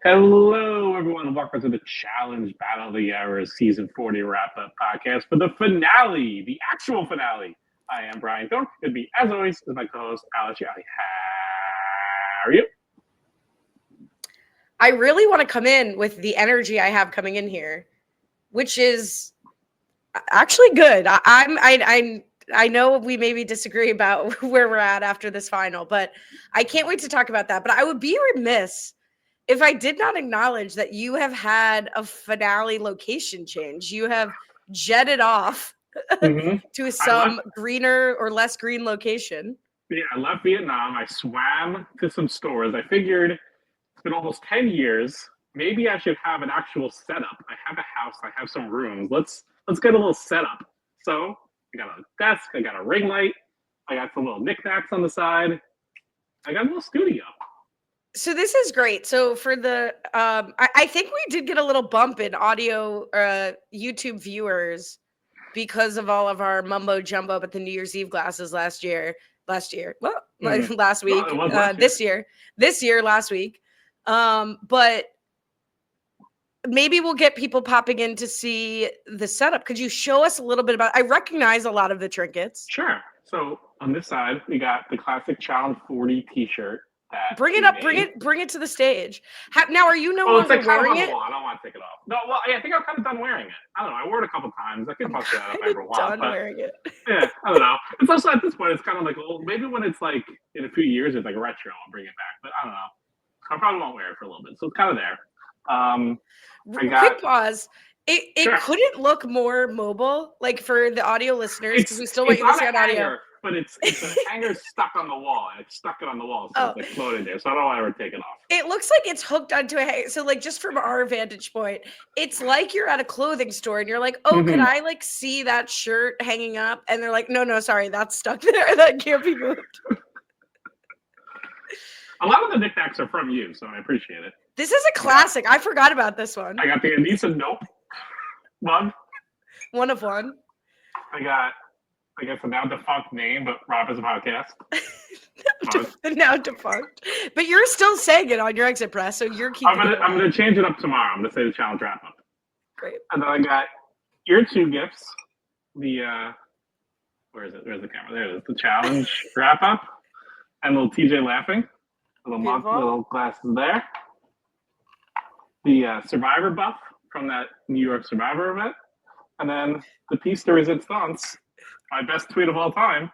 Hello, everyone. Welcome to the Challenge Battle of the Hours Season 40 wrap-up podcast for the finale, the actual finale. I am Brian Cohen. With me, as always, is my co-host, Alex Ali. How are you? I really want to come in with the energy I have coming in here, which is actually good. I know we maybe disagree about where we're at after this final, but I can't wait to talk about that. But I would be remiss if I did not acknowledge that you have had a finale location change. You have jetted off to some greener or less green location. Yeah, I left Vietnam. I swam to some stores. I figured it's been almost 10 years. Maybe I should have an actual setup. I have a house. I have some rooms. Let's get a little setup. So I got a desk. I got a ring light. I got some little knickknacks on the side. I got a little studio. So this is great. So for the, I think we did get a little bump in audio YouTube viewers because of all of our mumbo jumbo at the New Year's Eve glasses last week, last week, last week. But maybe we'll get people popping in to see the setup. Could you show us a little bit about, I recognize a lot of the trinkets. Sure. So on this side, we got the classic Challenge 40 t-shirt. Bring it up, bring it to the stage. Now, are you no longer wearing it? I don't want to take it off. No, well, I think I'm kind of done wearing it. I don't know. I wore it a couple times. I could bust it out if I ever want. Done wearing it. Yeah, I don't know. It's also at this point, it's kind of like, well, maybe when it's like in a few years, it's like retro, I'll bring it back. But I don't know. I probably won't wear it for a little bit. So it's kind of there. Quick pause. It couldn't look more mobile, like for the audio listeners, because we still want you to see on audio. But it's a hanger stuck on the wall, and it's stuck it on the wall, so it's like floating there. So I don't want to ever take it off. It looks like it's hooked onto a hanger. So like just from our vantage point, it's like you're at a clothing store and you're like, oh, can I like see that shirt hanging up? And they're like, no, sorry, that's stuck there. That can't be moved. A lot of the knickknacks are from you, so I appreciate it. This is a classic. I forgot about this one. I got the Anissa Nope mug. One of one. I guess a now defunct name, but Rob is a podcast. Now defunct. But you're still saying it on your exit press, so you're keeping I'm gonna change it up tomorrow. I'm gonna say the challenge wrap up. Great. And then I got your two gifts. The where is it? Where's the camera? There it is. The challenge wrap up. And little TJ laughing. Little glasses there. The Survivor buff from that New York Survivor event. And then the piece de resistance. My best tweet of all time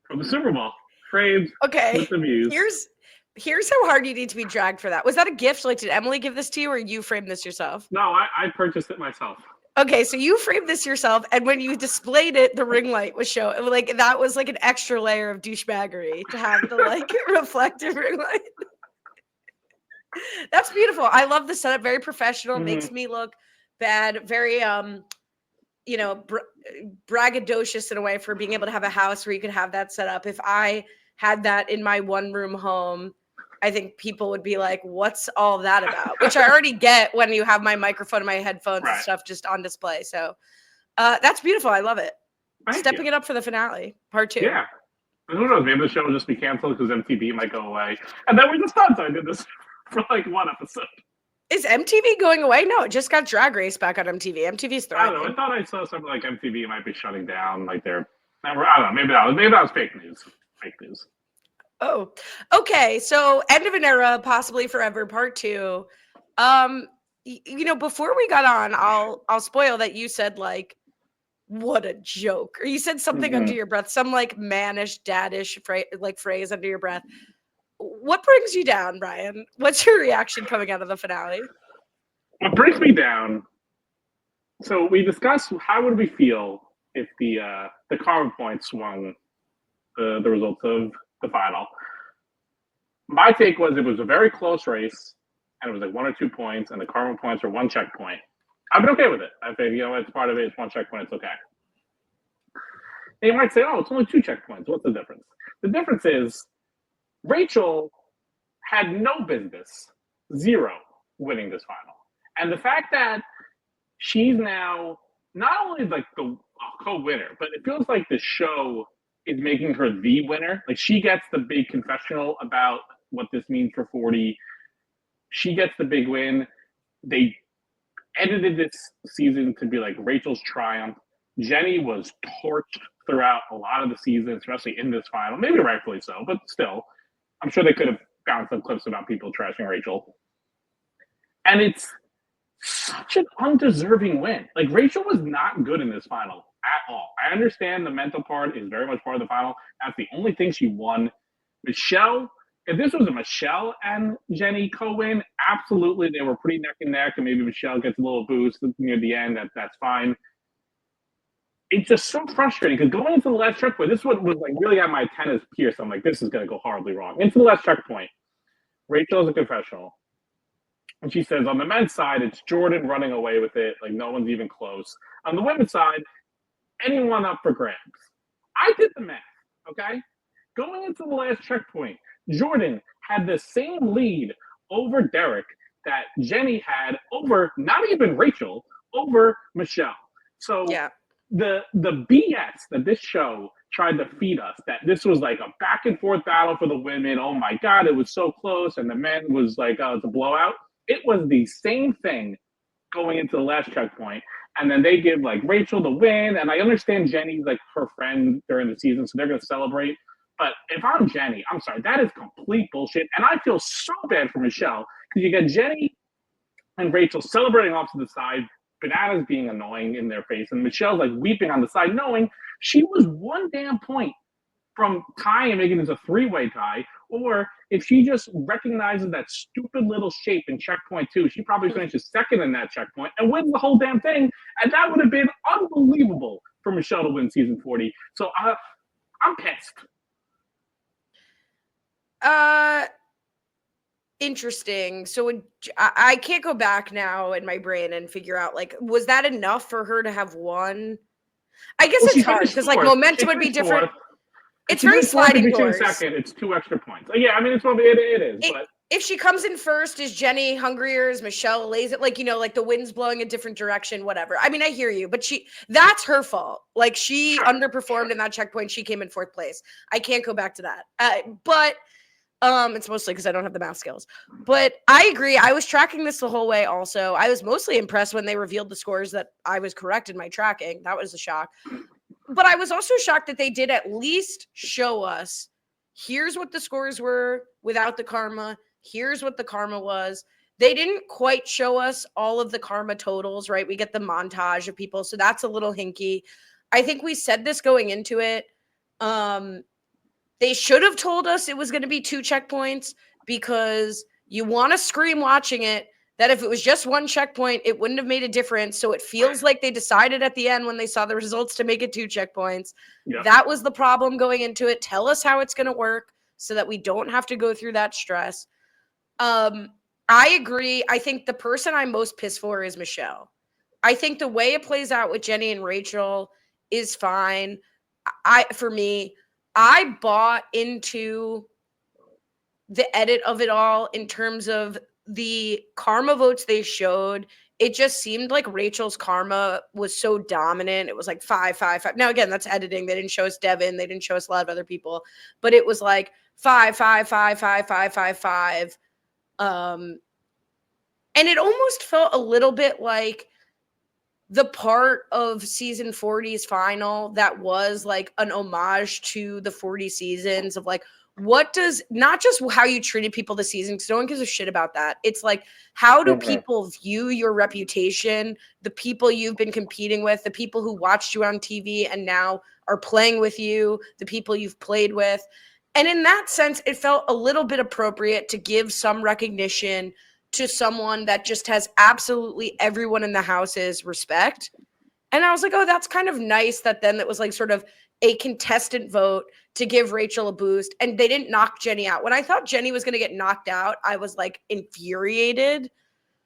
from the Super Bowl. Framed with the views. Here's how hard you need to be dragged for that. Was that a gift? Like, did Emily give this to you, or you framed this yourself? No, I purchased it myself. Okay, so you framed this yourself, and when you displayed it, the ring light was showing. Like, that was like an extra layer of douchebaggery to have the like reflective ring light. That's beautiful. I love the setup. Very professional. Makes me look bad. Very braggadocious in a way for being able to have a house where you could have that set up. If I had that in my one-room home, I think people would be like, what's all that about? Which I already get when you have my microphone and my headphones and stuff just on display. So that's beautiful. I love it. Stepping it up for the finale, part 2. Yeah. And who knows? Maybe the show will just be canceled because MTV might go away. And then we're just done. So I did this for like one episode. Is MTV going away? No, it just got Drag Race back on MTV. MTV's thriving. I don't know. I thought I saw something like MTV might be shutting down. Like they're, I don't know. Maybe that was fake news. Fake news. Oh, okay. So end of an era, possibly forever, part 2. Before we got on, I'll spoil that you said like, what a joke. Or you said something under your breath, some like mannish, daddish phrase under your breath. What brings you down, Brian? What's your reaction coming out of the finale? What brings me down? So we discussed how would we feel if the karma points swung the results of the final. My take was it was a very close race, and it was like 1 or 2 points, and the karma points were 1 checkpoint. I've been okay with it. I think it's part of it. It's 1 checkpoint. It's okay. And you might say, "Oh, it's only 2 checkpoints. What's the difference?" The difference is Rachel had no business, 0, winning this final. And the fact that she's now not only like the co-winner, but it feels like the show is making her the winner. Like she gets the big confessional about what this means for 40. She gets the big win. They edited this season to be like Rachel's triumph. Jenny was torched throughout a lot of the season, especially in this final. Maybe rightfully so, but still, I'm sure they could have found some clips about people trashing Rachel. And it's such an undeserving win. Like, Rachel was not good in this final at all. I understand the mental part is very much part of the final. That's the only thing she won. Michelle, if this was a Michelle and Jenny Cohen, absolutely they were pretty neck and neck, and maybe Michelle gets a little boost near the end. That's fine. It's just so frustrating because going into the last checkpoint, this one was like really at my antennas pierced. I'm like, this is going to go horribly wrong. Into the last checkpoint, Rachel is a confessional. And she says, on the men's side, it's Jordan running away with it. Like, no one's even close. On the women's side, anyone up for grabs. I did the math, okay? Going into the last checkpoint, Jordan had the same lead over Derek that Jenny had over, not even Rachel, over Michelle. So Yeah. the BS that this show tried to feed us, that this was like a back and forth battle for the women. Oh my God, it was so close. And the men was like, it's a blowout. It was the same thing going into the last checkpoint. And then they give like Rachel the win. And I understand Jenny's like her friend during the season, so they're going to celebrate. But if I'm Jenny, I'm sorry, that is complete bullshit. And I feel so bad for Michelle because you got Jenny and Rachel celebrating off to the side, Bananas being annoying in their face, and Michelle's like weeping on the side, knowing she was one damn point from tying and making this a three-way tie. Or if she just recognizes that stupid little shape in checkpoint 2, she probably finishes second in that checkpoint and wins the whole damn thing. And that would have been unbelievable for Michelle to win season 40. So I'm pissed. Interesting. So I can't go back now in my brain and figure out, like, was that enough for her to have won? I guess it's hard because like momentum would be different. It's very sliding doors. Second, it's 2 extra points. Yeah, I mean, it's probably it is. But if she comes in first, is Jenny hungrier? Is Michelle lays it? Like, like the wind's blowing a different direction, whatever. I mean, I hear you, but that's her fault. Like, she underperformed in that checkpoint. She came in 4th place. I can't go back to that. But it's mostly because I don't have the math skills. But I agree. I was tracking this the whole way also. I was mostly impressed when they revealed the scores that I was correct in my tracking. That was a shock. But I was also shocked that they did at least show us, here's what the scores were without the karma. Here's what the karma was. They didn't quite show us all of the karma totals, right? We get the montage of people. So that's a little hinky. I think we said this going into it. They should have told us it was going to be 2 checkpoints because you want to scream watching it that if it was just 1 checkpoint, it wouldn't have made a difference. So it feels like they decided at the end when they saw the results to make it 2 checkpoints. Yep. That was the problem going into it. Tell us how it's going to work so that we don't have to go through that stress. I agree. I think the person I'm most pissed for is Michelle. I think the way it plays out with Jenny and Rachel is fine. For me, I bought into the edit of it all in terms of the karma votes they showed. It just seemed like Rachel's karma was so dominant. It was like 5, 5, 5. Now, again, that's editing. They didn't show us Devin. They didn't show us a lot of other people. But it was like 5, 5, 5, 5, 5, 5, 5. And it almost felt a little bit like the part of season 40's final that was like an homage to the 40 seasons of like, what does, not just how you treated people this season, because no one gives a shit about that. It's like, how do people view your reputation, the people you've been competing with, the people who watched you on TV and now are playing with you, the people you've played with. And in that sense, it felt a little bit appropriate to give some recognition to someone that just has absolutely everyone in the house's respect. And I was like, oh, that's kind of nice that then it was like sort of a contestant vote to give Rachel a boost. And they didn't knock Jenny out. When I thought Jenny was going to get knocked out, I was like infuriated,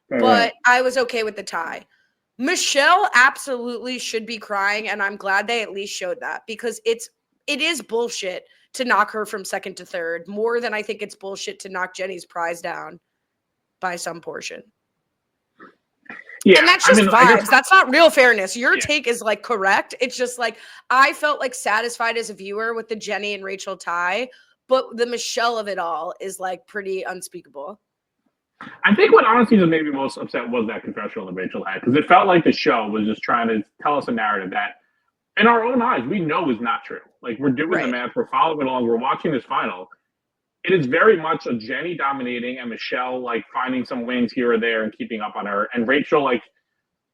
but I was okay with the tie. Michelle absolutely should be crying. And I'm glad they at least showed that because it is bullshit to knock her from 2nd to 3rd more than I think it's bullshit to knock Jenny's prize down by some portion. Yeah, and that's just vibes. That's not real fairness. Your take is like correct. It's just like I felt like satisfied as a viewer with the Jenny and Rachel tie, but the Michelle of it all is like pretty unspeakable. I think what honestly just made me most upset was that confessional that Rachel had, because it felt like the show was just trying to tell us a narrative that, in our own eyes, we know is not true. Like, we're doing the Right. math, we're following along, we're watching this final. It is very much a Jenny dominating and Michelle like finding some wins here or there and keeping up on her, and Rachel like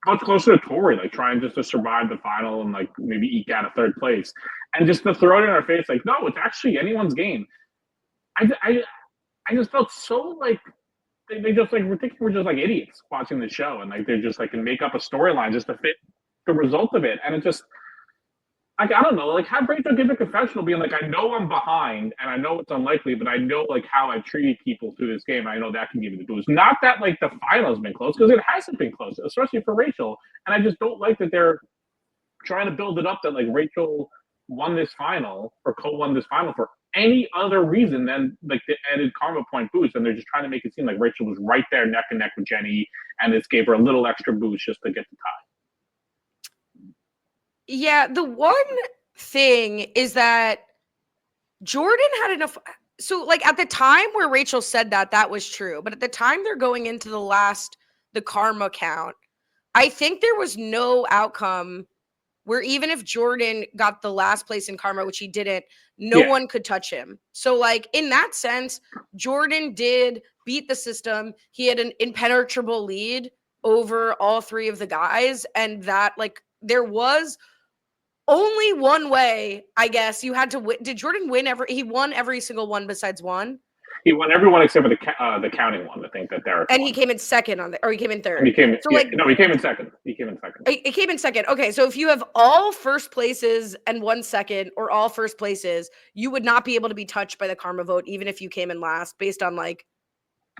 much closer to Tori, like trying just to survive the final and like maybe eke out a third place, and just to throw it in our face like, no, it's actually anyone's game. I just felt so like they just like were thinking we're just like idiots watching the show, and like they're just like can make up a storyline just to fit the result of it, and it just like I don't know, like have Rachel give a confessional being like, I know I'm behind and I know it's unlikely, but I know like how I've treated people through this game. I know that can give you the boost. Not that like the final's been close, because it hasn't been close, especially for Rachel. And I just don't like that they're trying to build it up that like Rachel won this final or co-won this final for any other reason than like the added karma point boost, and they're just trying to make it seem like Rachel was right there neck and neck with Jenny, and this gave her a little extra boost just to get the tie. Yeah, the one thing is that Jordan had enough. So, like at the time where Rachel said that, that was true. But at the time they're going into the karma count, I think there was no outcome where even if Jordan got the last place in karma, which he didn't, no one could touch him. So, like, in that sense, Jordan did beat the system. He had an impenetrable lead over all three of the guys. And that, like, there was only one way, I guess, you had to win. Did Jordan win he won every single one besides one? He won everyone except for the counting one. I think that Derek. And won. He came in second or he came in third. And he came. So yeah, no, he came in second. He came in second. It came in second. Okay, so if you have all first places and 1 second, or all first places, you would not be able to be touched by the karma vote, even if you came in last, based on like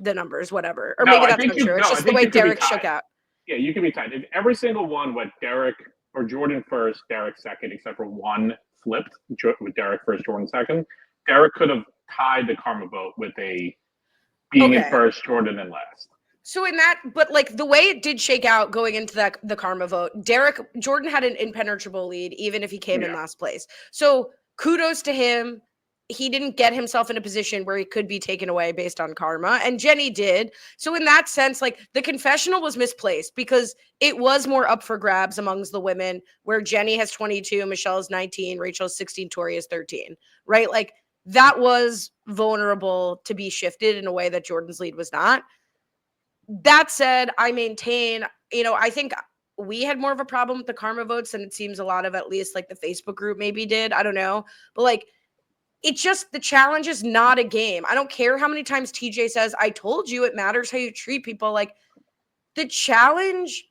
the numbers, whatever. Or maybe that's not true. It's just the way Derek shook out. Yeah, you can be tied. If every single one went Derek or Jordan first, Derek second, except for one flipped with Derek first, Jordan second, Derek could have tied the karma vote with a being in first, Jordan in last. So in that, but like the way it did shake out going into the karma vote, Jordan had an impenetrable lead, even if he came in last place. So kudos to him. He didn't get himself in a position where he could be taken away based on karma, and Jenny did. So in that sense, like the confessional was misplaced because it was more up for grabs amongst the women, where Jenny has 22, Michelle is 19, Rachel is 16, Tori is 13, right? Like that was vulnerable to be shifted in a way that Jordan's lead was not. That said, I maintain, I think we had more of a problem with the karma votes than it seems a lot of, at least like the Facebook group maybe did. I don't know. But like, it's just the challenge is not a game. I don't care how many times TJ says, I told you it matters how you treat people. Like the challenge,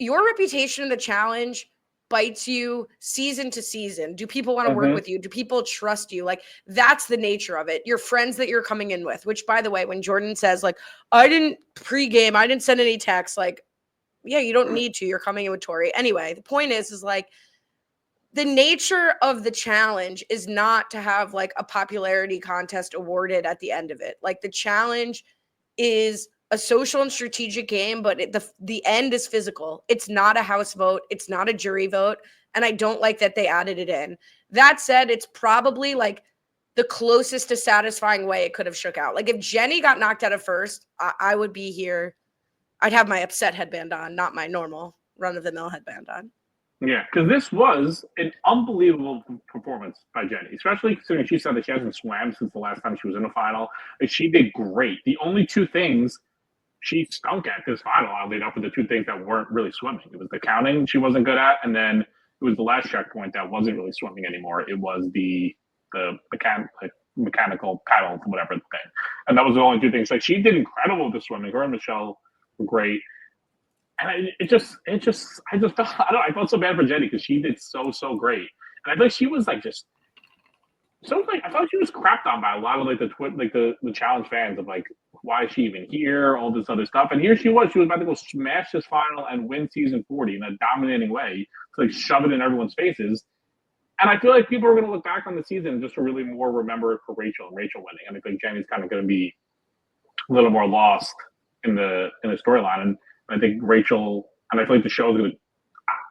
your reputation in the challenge bites you season to season. Do people want to work with you? Do people trust you? Like that's the nature of it. Your friends that you're coming in with, which by the way, when Jordan says like, I didn't pregame, I didn't send any texts, like, yeah, you don't need to, you're coming in with Tori. Anyway, the point is like the nature of the challenge is not to have like a popularity contest awarded at the end of it. Like the challenge is a social and strategic game, but the end is physical. It's not a house vote. It's not a jury vote. And I don't like that they added it in. That said, it's probably like the closest to satisfying way it could have shook out. Like if Jenny got knocked out of first, I would be here. I'd have my upset headband on, not my normal run-of-the-mill headband on. Yeah, because this was an unbelievable performance by Jenny, especially considering she said that she hasn't swam since the last time she was in a final. And she did great. The only two things she stunk at this final, oddly enough, were the two things that weren't really swimming. It was the counting she wasn't good at, and then it was the last checkpoint that wasn't really swimming anymore. It was the mechanical paddle, whatever thing. And that was the only two things. Like she did incredible with the swimming. Her and Michelle were great. And I just felt, I felt so bad for Jenny because she did so great, and I feel like she was like just so like I thought she was crapped on by a lot of like the challenge fans of like why is she even here, all this other stuff, and here she was about to go smash this final and win season 40 in a dominating way, to like shove it in everyone's faces, and I feel like people are going to look back on the season and just really more remember it for Rachel and Rachel winning, and I think Jenny's kind of going to be a little more lost in the storyline. And I think Rachel, and I feel like the show is going to,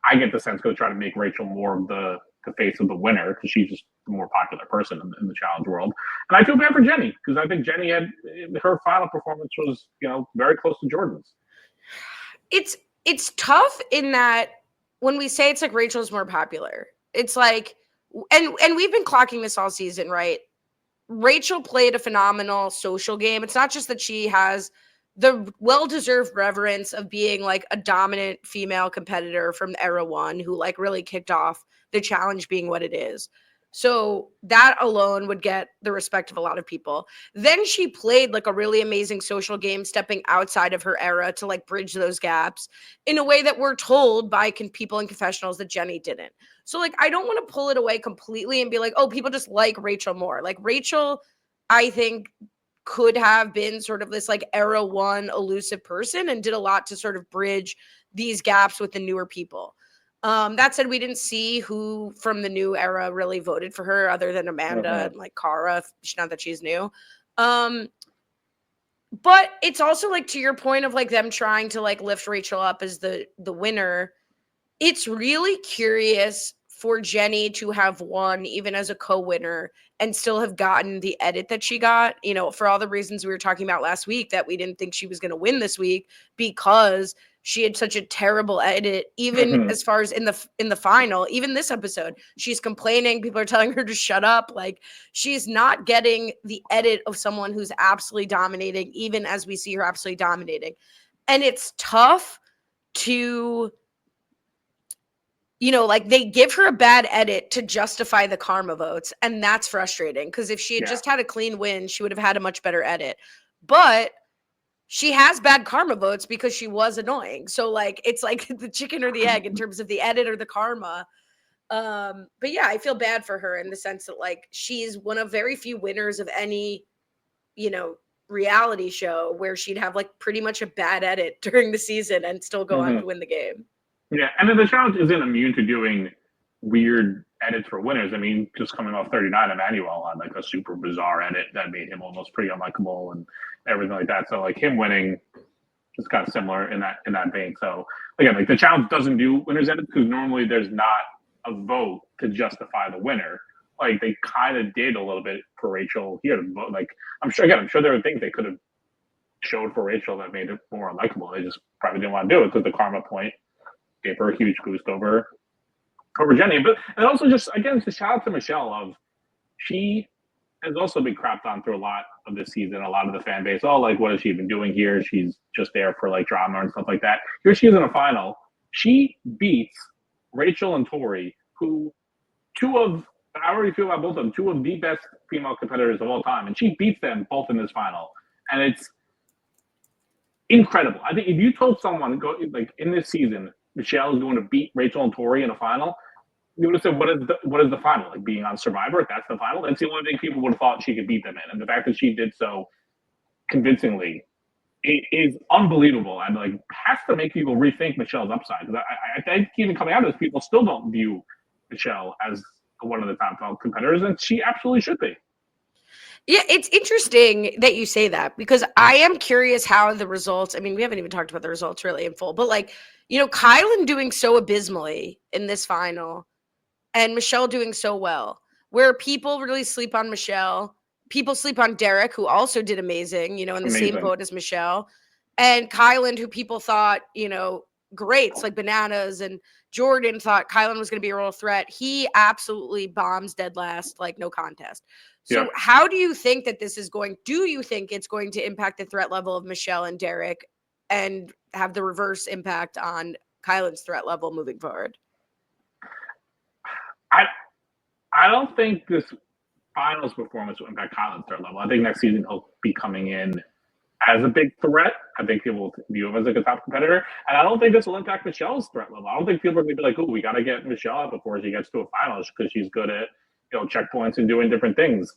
I get the sense, going to try to make Rachel more of the face of the winner because she's just the more popular person in the challenge world. And I feel bad for Jenny because I think Jenny had her final performance was very close to Jordan's. It's tough in that when we say it's like Rachel's more popular, it's like, and we've been clocking this all season, right? Rachel played a phenomenal social game. It's not just that she has the well-deserved reverence of being like a dominant female competitor from era one who like really kicked off the challenge being what it is. So that alone would get the respect of a lot of people. Then she played like a really amazing social game, stepping outside of her era to like bridge those gaps in a way that we're told by people in confessionals that Jenny didn't. So like, I don't want to pull it away completely and be like, oh, people just like Rachel more. Like Rachel, I think could have been sort of this like era one elusive person and did a lot to sort of bridge these gaps with the newer people. That said, we didn't see who from the new era really voted for her other than Amanda and like Cara, not that she's new. But it's also like, to your point of like them trying to like lift Rachel up as the winner. It's really curious for Jenny to have won even as a co-winner and still have gotten the edit that she got, for all the reasons we were talking about last week, that we didn't think she was going to win this week because she had such a terrible edit, even as far as in the final, even this episode, she's complaining. People are telling her to shut up. Like, she's not getting the edit of someone who's absolutely dominating, even as we see her absolutely dominating. And it's tough to, like they give her a bad edit to justify the karma votes. And that's frustrating because if she had just had a clean win, she would have had a much better edit. But she has bad karma votes because she was annoying. So like, it's like the chicken or the egg in terms of the edit or the karma. But yeah, I feel bad for her in the sense that like, she's one of very few winners of any, reality show where she'd have like pretty much a bad edit during the season and still go on to win the game. Yeah. And then the challenge isn't immune to doing weird edits for winners. I mean, just coming off 39, Emmanuel had like a super bizarre edit that made him almost pretty unlikable and everything like that. So like him winning is kind of similar in that vein. So again, like the challenge doesn't do winners edits because normally there's not a vote to justify the winner. Like they kind of did a little bit for Rachel here. Like I'm sure there are things they could have showed for Rachel that made it more unlikable. They just probably didn't want to do it because the karma point gave her a huge boost over Jenny. But and also just again, to shout out to Michelle of she has also been crapped on through a lot of this season. A lot of the fan base, like, what has she been doing here? She's just there for like drama and stuff like that. Here she is in a final. She beats Rachel and Tori, who I already feel about both of them, two of the best female competitors of all time, and she beats them both in this final, and it's incredible. I think if you told someone like in this season, Michelle is going to beat Rachel and Tori in a final, you would have said, what is the final? Like being on Survivor, if that's the final? That's the only thing people would have thought she could beat them in. And the fact that she did so convincingly, it is unbelievable. And like has to make people rethink Michelle's upside. Because I think even coming out of this, people still don't view Michelle as one of the top 12 competitors, and she absolutely should be. Yeah, it's interesting that you say that because I am curious how the results, I mean, we haven't even talked about the results really in full, but like, Kylan doing so abysmally in this final and Michelle doing so well, where people really sleep on Michelle. People sleep on Derek, who also did amazing, in the same boat as Michelle. And Kylan, who people thought, greats like Bananas and Jordan thought Kylan was going to be a real threat. He absolutely bombs dead last, like no contest. So how do you think that this is do you think it's going to impact the threat level of Michelle and Derek and have the reverse impact on Kylan's threat level moving forward? I don't think this finals performance will impact Kylan's threat level. I think next season he'll be coming in as a big threat. I think people will view him as like a top competitor. And I don't think this will impact Michelle's threat level. I don't think people are going to be like, oh, we got to get Michelle out before she gets to a finals because she's good at, checkpoints and doing different things.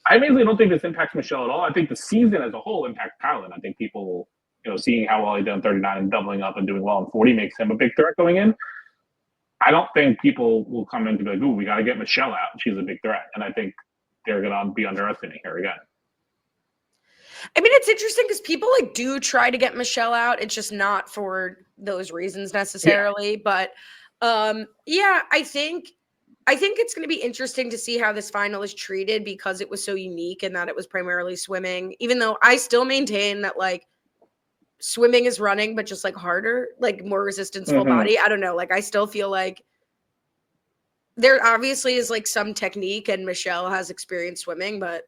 I mainly don't think this impacts Michelle at all. I think the season as a whole impacts Kylan. I think people, seeing how well he did in 39 and doubling up and doing well in 40 makes him a big threat going in. I don't think people will come in to be like, ooh, we got to get Michelle out. She's a big threat. And I think they're going to be underestimating her again. I mean, it's interesting because people do try to get Michelle out. It's just not for those reasons necessarily. Yeah. But I think I think it's going to be interesting to see how this final is treated because it was so unique and that it was primarily swimming, even though I still maintain that like swimming is running, but just like harder, like more resistance full body. I don't know. Like I still feel like there obviously is like some technique and Michelle has experience swimming, but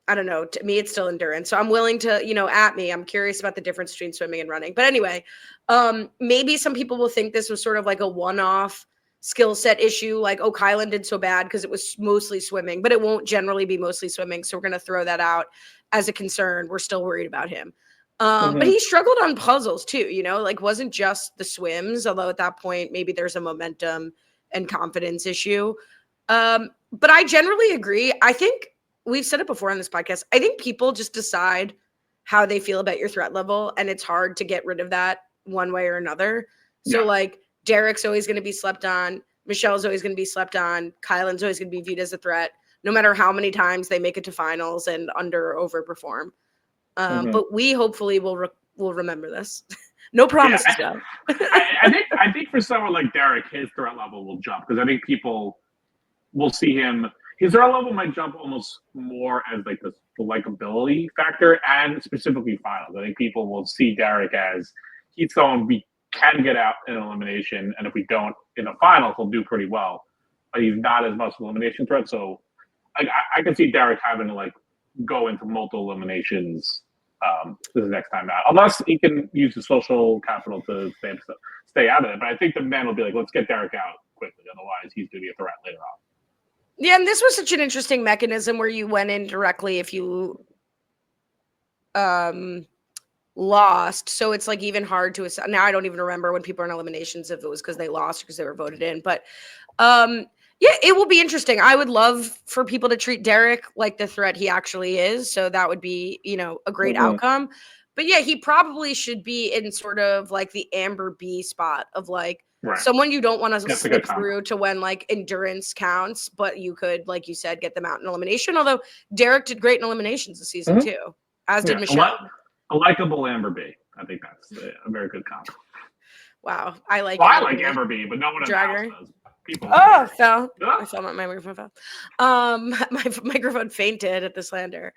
I don't know. To me, it's still endurance. So I'm willing to, I'm curious about the difference between swimming and running. But anyway, maybe some people will think this was sort of like a one-off skill set issue. Like, oh, Kylan did so bad because it was mostly swimming, but it won't generally be mostly swimming. So we're going to throw that out as a concern. We're still worried about him. But he struggled on puzzles too, like wasn't just the swims, although at that point, maybe there's a momentum and confidence issue. But I generally agree. I think we've said it before on this podcast. I think people just decide how they feel about your threat level, and it's hard to get rid of that one way or another. So like Derek's always going to be slept on. Michelle's always going to be slept on. Kylan's always going to be viewed as a threat, no matter how many times they make it to finals and under or overperform. But we hopefully will remember this. No promises, though. I think for someone like Derek, his threat level will jump because I think people will see him. His threat level might jump almost more as like the likability factor and specifically finals. I think people will see Derek as he's someone we can get out in elimination, and if we don't in the finals, he'll do pretty well. But he's not as much of an elimination threat, so I can see Derek having to like go into multiple eliminations this next time out, unless he can use the social capital to stay out of it. But I think the men will be like, let's get Derek out quickly, otherwise he's going to be a threat later on. Yeah, and this was such an interesting mechanism where you went in directly if you lost. So it's like even hard to assess. Now I don't even remember when people are in eliminations if it was because they lost or because they were voted in. But yeah, it will be interesting. I would love for people to treat Derek like the threat he actually is. So that would be, a great outcome. But yeah, he probably should be in sort of like the Amber B spot of like someone you don't want to slip through to when like endurance counts, but you could, like you said, get them out in elimination. Although Derek did great in eliminations this season too, as did Michelle. A likable Amber B. I think that's a very good comp. Wow, I like. Well, I like Amber B, but no one else does. People fell. I fell. My microphone fell. My microphone fainted at the slander.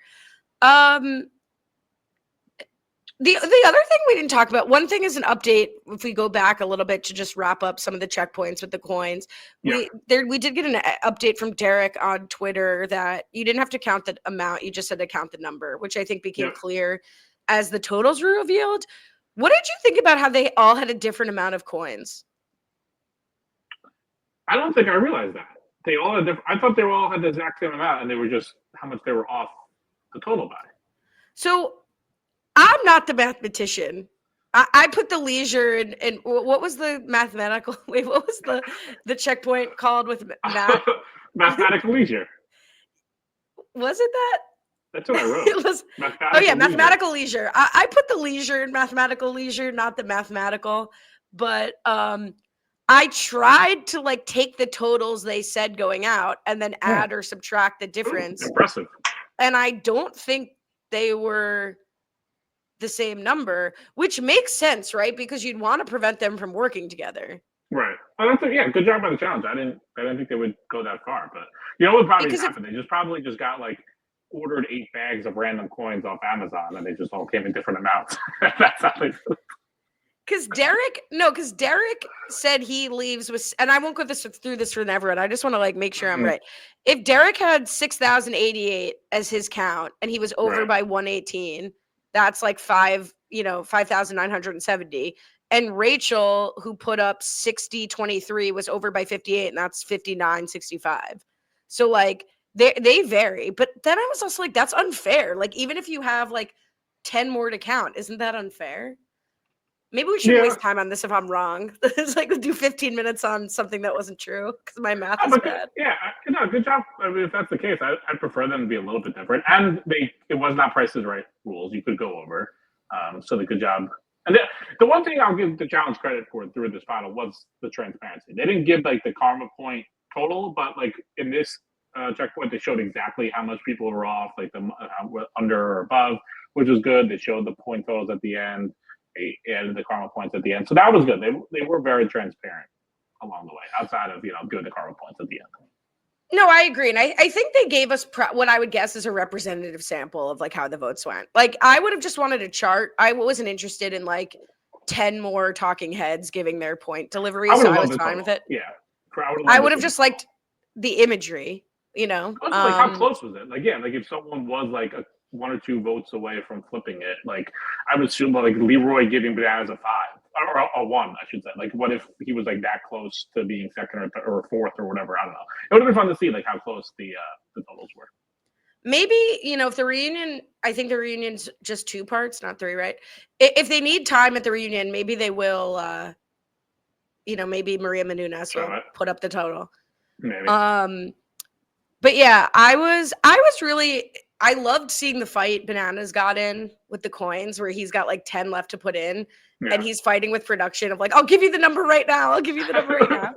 The other thing we didn't talk about, one thing is an update. If we go back a little bit to just wrap up some of the checkpoints with the coins, we did get an update from Derek on Twitter that you didn't have to count the amount, you just had to count the number, which I think became clear as the totals were revealed. What did you think about how they all had a different amount of coins? I don't think I realized that. They all had different. I thought they all had the exact same amount, and they were just how much they were off the total by. So I'm not the mathematician. I put the leisure and what was the mathematical? Wait, what was the checkpoint called with math? Mathematical leisure. Was it that? That's what I wrote. It was, mathematical leisure. I put the leisure in mathematical leisure, not the mathematical. But I tried to like take the totals they said going out and then add or subtract the difference. Impressive. And I don't think they were the same number, which makes sense, right? Because you'd want to prevent them from working together. Right. Oh, good job by the challenge. I didn't think they would go that far, but you know what probably happened? They probably just got like ordered 8 bags of random coins off Amazon, and they just all came in different amounts. That's how they. Because Derek said he leaves with, and I won't go through this for never, and I just want to like make sure I'm right. If Derek had 6,088 as his count, and he was over by 118, that's like 5,970. And Rachel, who put up 6023, was over by 58, and that's 5965. So like they vary. But then I was also like, that's unfair. Like even if you have like 10 more to count, isn't that unfair? Maybe we should waste time on this if I'm wrong. It's like we'll do 15 minutes on something that wasn't true because my math is bad. Good job. I mean, if that's the case, I'd prefer them to be a little bit different. And it was not Price is Right rules. You could go over. So the good job. And the one thing I'll give the challenge credit for through this final was the transparency. They didn't give like the karma point total, but like in this checkpoint, they showed exactly how much people were off, like the under or above, which was good. They showed the point totals at the end. They added the karma points at the end, so that was good. They were very transparent along the way, outside of doing the carbon points at the end. No, I agree. And I think they gave us what I would guess is a representative sample of like how the votes went. Like I would have just wanted a chart. I wasn't interested in like 10 more talking heads giving their point delivery. So I was fine with it. Yeah. I would have just liked the imagery, Also, like how close was it? Like, yeah, like if someone was like 1 or 2 votes away from flipping it, like I would assume like Leroy giving Bananas a 5 or a 1, I should say. Like, what if he was like that close to being second or fourth or whatever? I don't know. It would have been fun to see like how close the totals were. Maybe, if the reunion, I think the reunion's just 2 parts, not 3, right? If they need time at the reunion, maybe they will, maybe Maria Menounos will put up the total. Maybe. But yeah, I loved seeing the fight Bananas got in with the coins where he's got like 10 left to put in and he's fighting with production of like, I'll give you the number right now. I'll give you the number right now.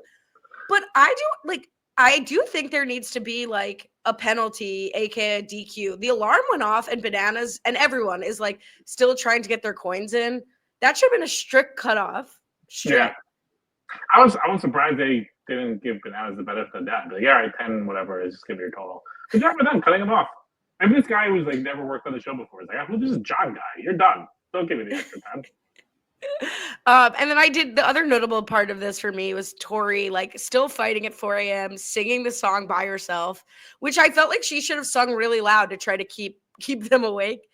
But I do think there needs to be like a penalty, aka DQ. The alarm went off and Bananas and everyone is like still trying to get their coins in. That should have been a strict cutoff. Yeah. I was surprised they didn't give Bananas the benefit of that. Like, yeah, all right, 10, whatever it is, just give me your total. Good job for them cutting him off. Maybe this guy who's like never worked on the show before is like, well, this is John guy. You're done. Don't give me the extra time. And then the other notable part of this for me was Tori like still fighting at 4 a.m., singing the song by herself, which I felt like she should have sung really loud to try to keep them awake.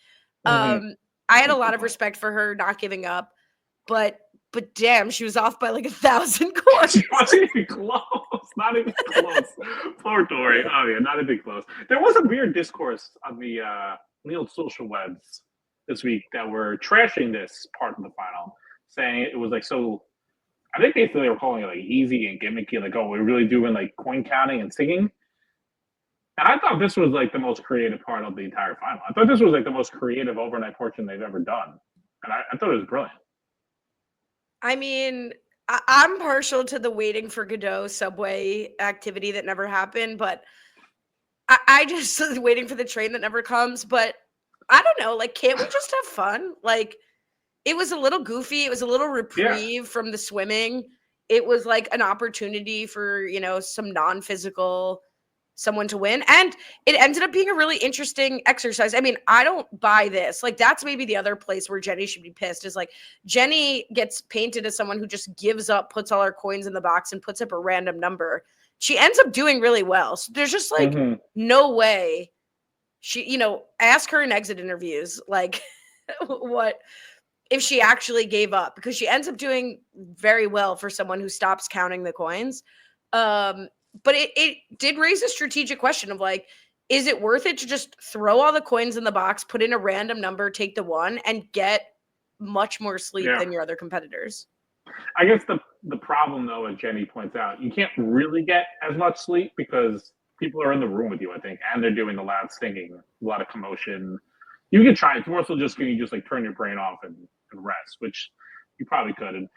I had a lot of respect for her not giving up, but damn, she was off by like 1,000 coins. She wasn't even close. Not even close. Poor Tori. Oh yeah, not even close. There was a weird discourse on the old social webs this week that were trashing this part of the final, saying it was like so. I think basically they were calling it like easy and gimmicky, like, oh, we're really doing like coin counting and singing. And I thought this was like the most creative part of the entire final. I thought this was like the most creative overnight portion they've ever done, and I thought it was brilliant. I mean, I'm partial to the waiting for Godot subway activity that never happened, but I just waiting for the train that never comes. But I don't know, like, can't we just have fun? Like, it was a little goofy. It was a little reprieve from the swimming. It was like an opportunity for, some non-physical someone to win. And it ended up being a really interesting exercise. I mean, I don't buy this. Like, that's maybe the other place where Jenny should be pissed is like Jenny gets painted as someone who just gives up, puts all her coins in the box and puts up a random number. She ends up doing really well. So there's just like no way she, ask her in exit interviews, like what if she actually gave up, because she ends up doing very well for someone who stops counting the coins. But it did raise a strategic question of like, is it worth it to just throw all the coins in the box, put in a random number, take the 1, and get much more sleep than your other competitors? I guess the problem, though, as Jenny points out, you can't really get as much sleep because people are in the room with you, I think, and they're doing the loud singing, a lot of commotion. You can try. It's more so just can you just like turn your brain off and rest, which you probably could. And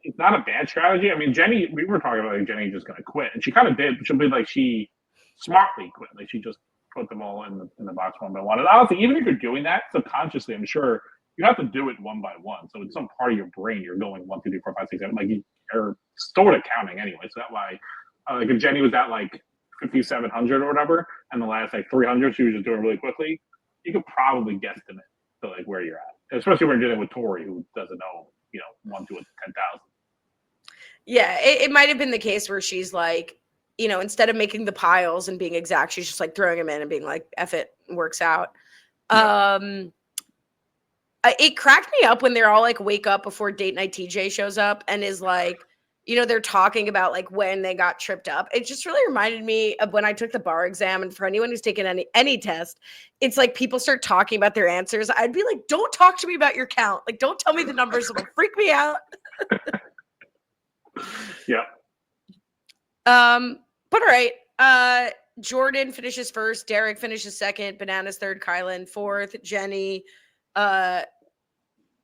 it's not a bad strategy. I mean, Jenny, we were talking about like Jenny just going to quit, and she kind of did. But she'll be like, she smartly quit. Like she just put them all in the box one by one. And honestly, even if you're doing that subconsciously, I'm sure you have to do it one by one. So it's some part of your brain you're going 1, 2, 3, 4, 5, 6, 7. Like you're sort of counting anyway. So that why, like if Jenny was at like 5,700 or whatever, and the last like 300 she was just doing really quickly, you could probably guesstimate to like where you're at. Especially when you're dealing with Tori, who doesn't know, 1 to 10,000. Yeah, it might have been the case where she's like, instead of making the piles and being exact, she's just like throwing them in and being like, F it, works out. Yeah. It cracked me up when they're all like wake up before date night TJ shows up and is like, they're talking about like when they got tripped up. It just really reminded me of when I took the bar exam. And for anyone who's taken any test, it's like people start talking about their answers. I'd be like, don't talk to me about your count. Like, don't tell me the numbers. It'll freak me out. Yeah. But all right. Jordan finishes first. Derek finishes second. Bananas third. Kylan fourth. Jenny. Oh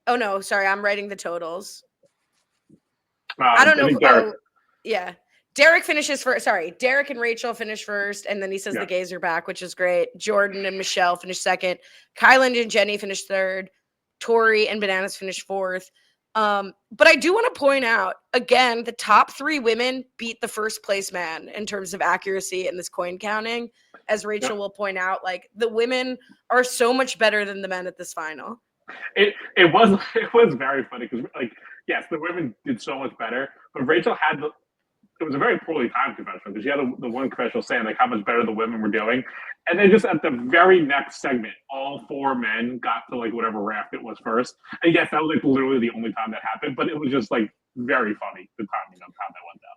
no, sorry. I'm writing the totals. I don't know. Yeah. Derek finishes first. Sorry. Derek and Rachel finish first. And then he says the gays are back, which is great. Jordan and Michelle finish second. Kylan and Jenny finish third. Tori and Bananas finish fourth. But I do want to point out, again, the top 3 women beat the first place man in terms of accuracy in this coin counting. As Rachel will point out, like, the women are so much better than the men at this final. It was very funny because, like, yes, the women did so much better, but Rachel had it was a very poorly timed confessional because she had the one confessional saying like how much better the women were doing, and then just at the very next segment, all 4 men got to like whatever raft it was first. And yes, that was like literally the only time that happened, but it was just like very funny the timing of how that went down.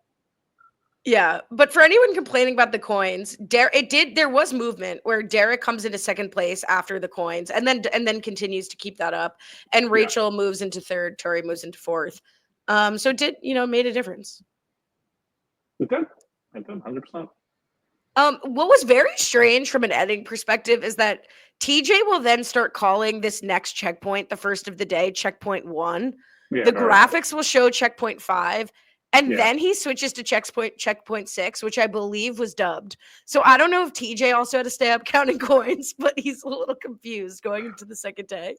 Yeah, but for anyone complaining about the coins, there was movement where Derek comes into second place after the coins, and then continues to keep that up, and Rachel moves into third, Tori moves into fourth. So it did, made a difference. It did 100%. What was very strange from an editing perspective is that TJ will then start calling this next checkpoint the first of the day, checkpoint 1. Yeah, the graphics will show checkpoint 5. And then he switches to checkpoint 6, which I believe was dubbed. So I don't know if TJ also had to stay up counting coins, but he's a little confused going into the second day.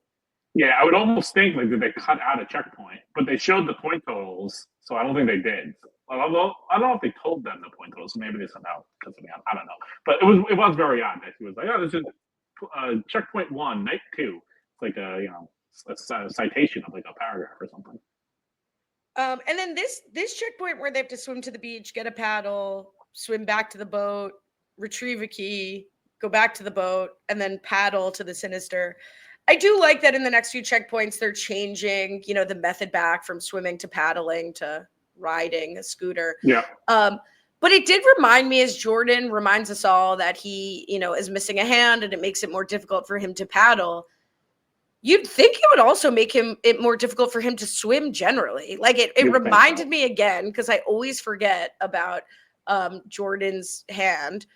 Yeah, I would almost think like did they cut out a checkpoint, but they showed the point totals, so I don't think they did. Although I don't know if they told them the point totals, so maybe they somehow cut something out. I don't know, but it was very odd that he was like, "Oh, this is checkpoint 1, night 2." It's like a a citation of like a paragraph or something. And then this checkpoint where they have to swim to the beach, get a paddle, swim back to the boat, retrieve a key, go back to the boat, and then paddle to the Sinister. I do like that in the next few checkpoints, they're changing, the method back from swimming to paddling to riding a scooter. Yeah. But it did remind me, as Jordan reminds us all, that he, is missing a hand and it makes it more difficult for him to paddle. You'd think it would also make it more difficult for him to swim generally. Like it reminded me again, because I always forget about Jordan's hand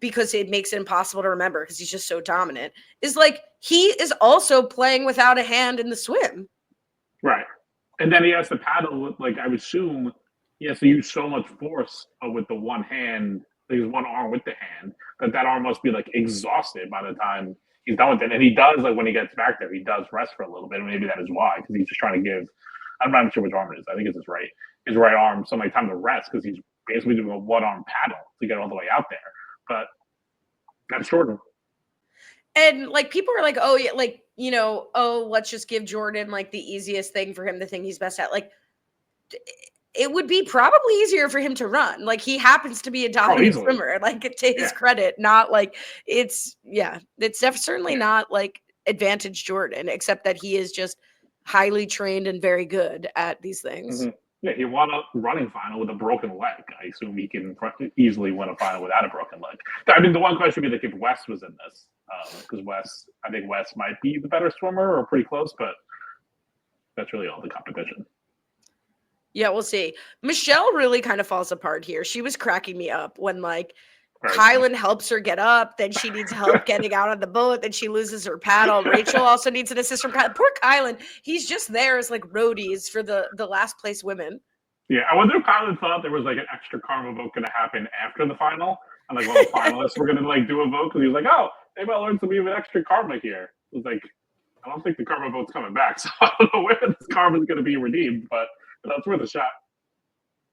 because it makes it impossible to remember because he's just so dominant, is like he is also playing without a hand in the swim. Right. And then he has to paddle, like I would assume he has to use so much force with the one hand, his one arm with the hand, that arm must be like exhausted by the time he's done with it. And he does, like when he gets back there, he does rest for a little bit. And maybe that is why, because he's just trying to give, I'm not sure which arm it is. I think it's his right arm some like time to rest because he's basically doing a one-arm paddle to get all the way out there. But that's shorter. And like people are like, oh yeah, like, let's just give Jordan like the easiest thing for him, the thing he's best at. Like it would be probably easier for him to run. Like he happens to be a dominant swimmer, like to his credit, not like it's certainly not like advantage Jordan, except that he is just highly trained and very good at these things. Mm-hmm. Yeah, he won a running final with a broken leg. I assume he can easily win a final without a broken leg. I mean, the one question would be like if Wes was in this, because I think Wes might be the better swimmer or pretty close, but that's really all the competition. Yeah, we'll see. Michelle really kind of falls apart here. She was cracking me up when like Kylan helps her get up, then she needs help getting out on the boat, then she loses her paddle. Rachel also needs an assist from Kylan. Poor Kylan, he's just there as like roadies for the last place women. Yeah, I wonder if Kylan thought there was like an extra karma vote going to happen after the final, and like all the finalists were going to like do a vote because he was like, oh, maybe I'll learn some even extra karma here. It was like, I don't think the karma vote's coming back, so I don't know where this karma is going to be redeemed, but that's worth a shot.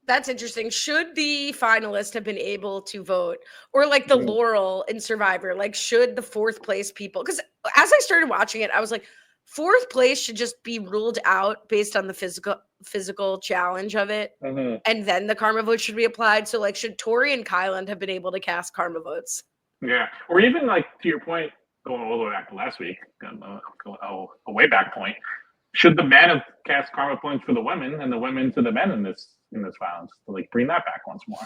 That's interesting. Should the finalists have been able to vote, or like the Laurel in Survivor, like should the fourth place people, because as I started watching it, I was like, fourth place should just be ruled out based on the physical challenge of it. Mm-hmm. And then the karma vote should be applied. So like, should Tori and Kylan have been able to cast karma votes? Yeah. Or even like to your point, going all the way back to last week, a way back point, should the men have cast karma points for the women and the women to the men in this violence to like bring that back once more?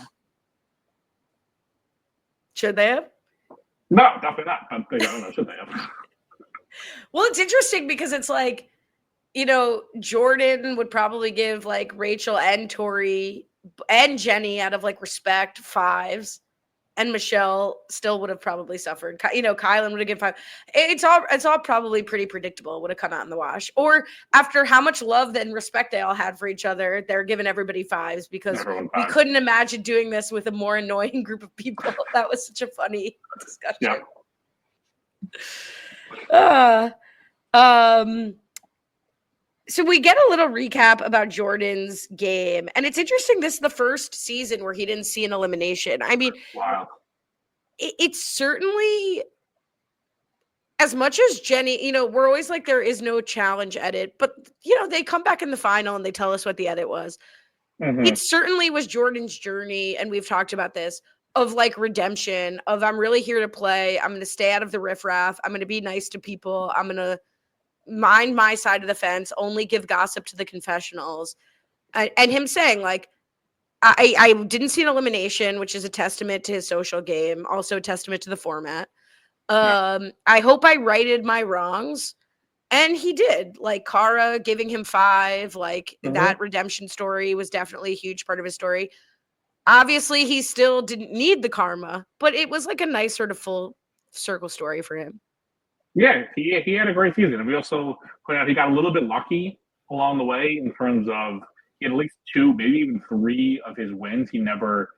Should they have? No, definitely not. But I don't know, should they have? Well, it's interesting because it's like, Jordan would probably give like Rachel and Tori and Jenny out of like respect 5s. And Michelle still would have probably suffered. Kylan would have given 5. It's all probably pretty predictable. Would have come out in the wash. Or after how much love and respect they all had for each other, they're giving everybody 5s because we couldn't imagine doing this with a more annoying group of people. That was such a funny discussion. Yeah. So we get a little recap about Jordan's game, and it's interesting. This is the first season where he didn't see an elimination. I mean, Wow. It's certainly, as much as Jenny, we're always like, there is no challenge edit, but they come back in the final and they tell us what the edit was. It certainly was Jordan's journey, and we've talked about this, of like redemption, of I'm really here to play. I'm going to stay out of the riffraff. I'm going to be nice to people. I'm going to mind my side of the fence, only give gossip to the confessionals. And him saying, like, I didn't see an elimination, which is a testament to his social game, also a testament to the format. I hope I righted my wrongs. And he did. Like, Kara giving him 5, like, that redemption story was definitely a huge part of his story. Obviously, he still didn't need the karma, but it was like a nice sort of full circle story for him. Yeah, he had a great season. And we also point out he got a little bit lucky along the way in terms of he had at least 2, maybe even 3 of his wins. He never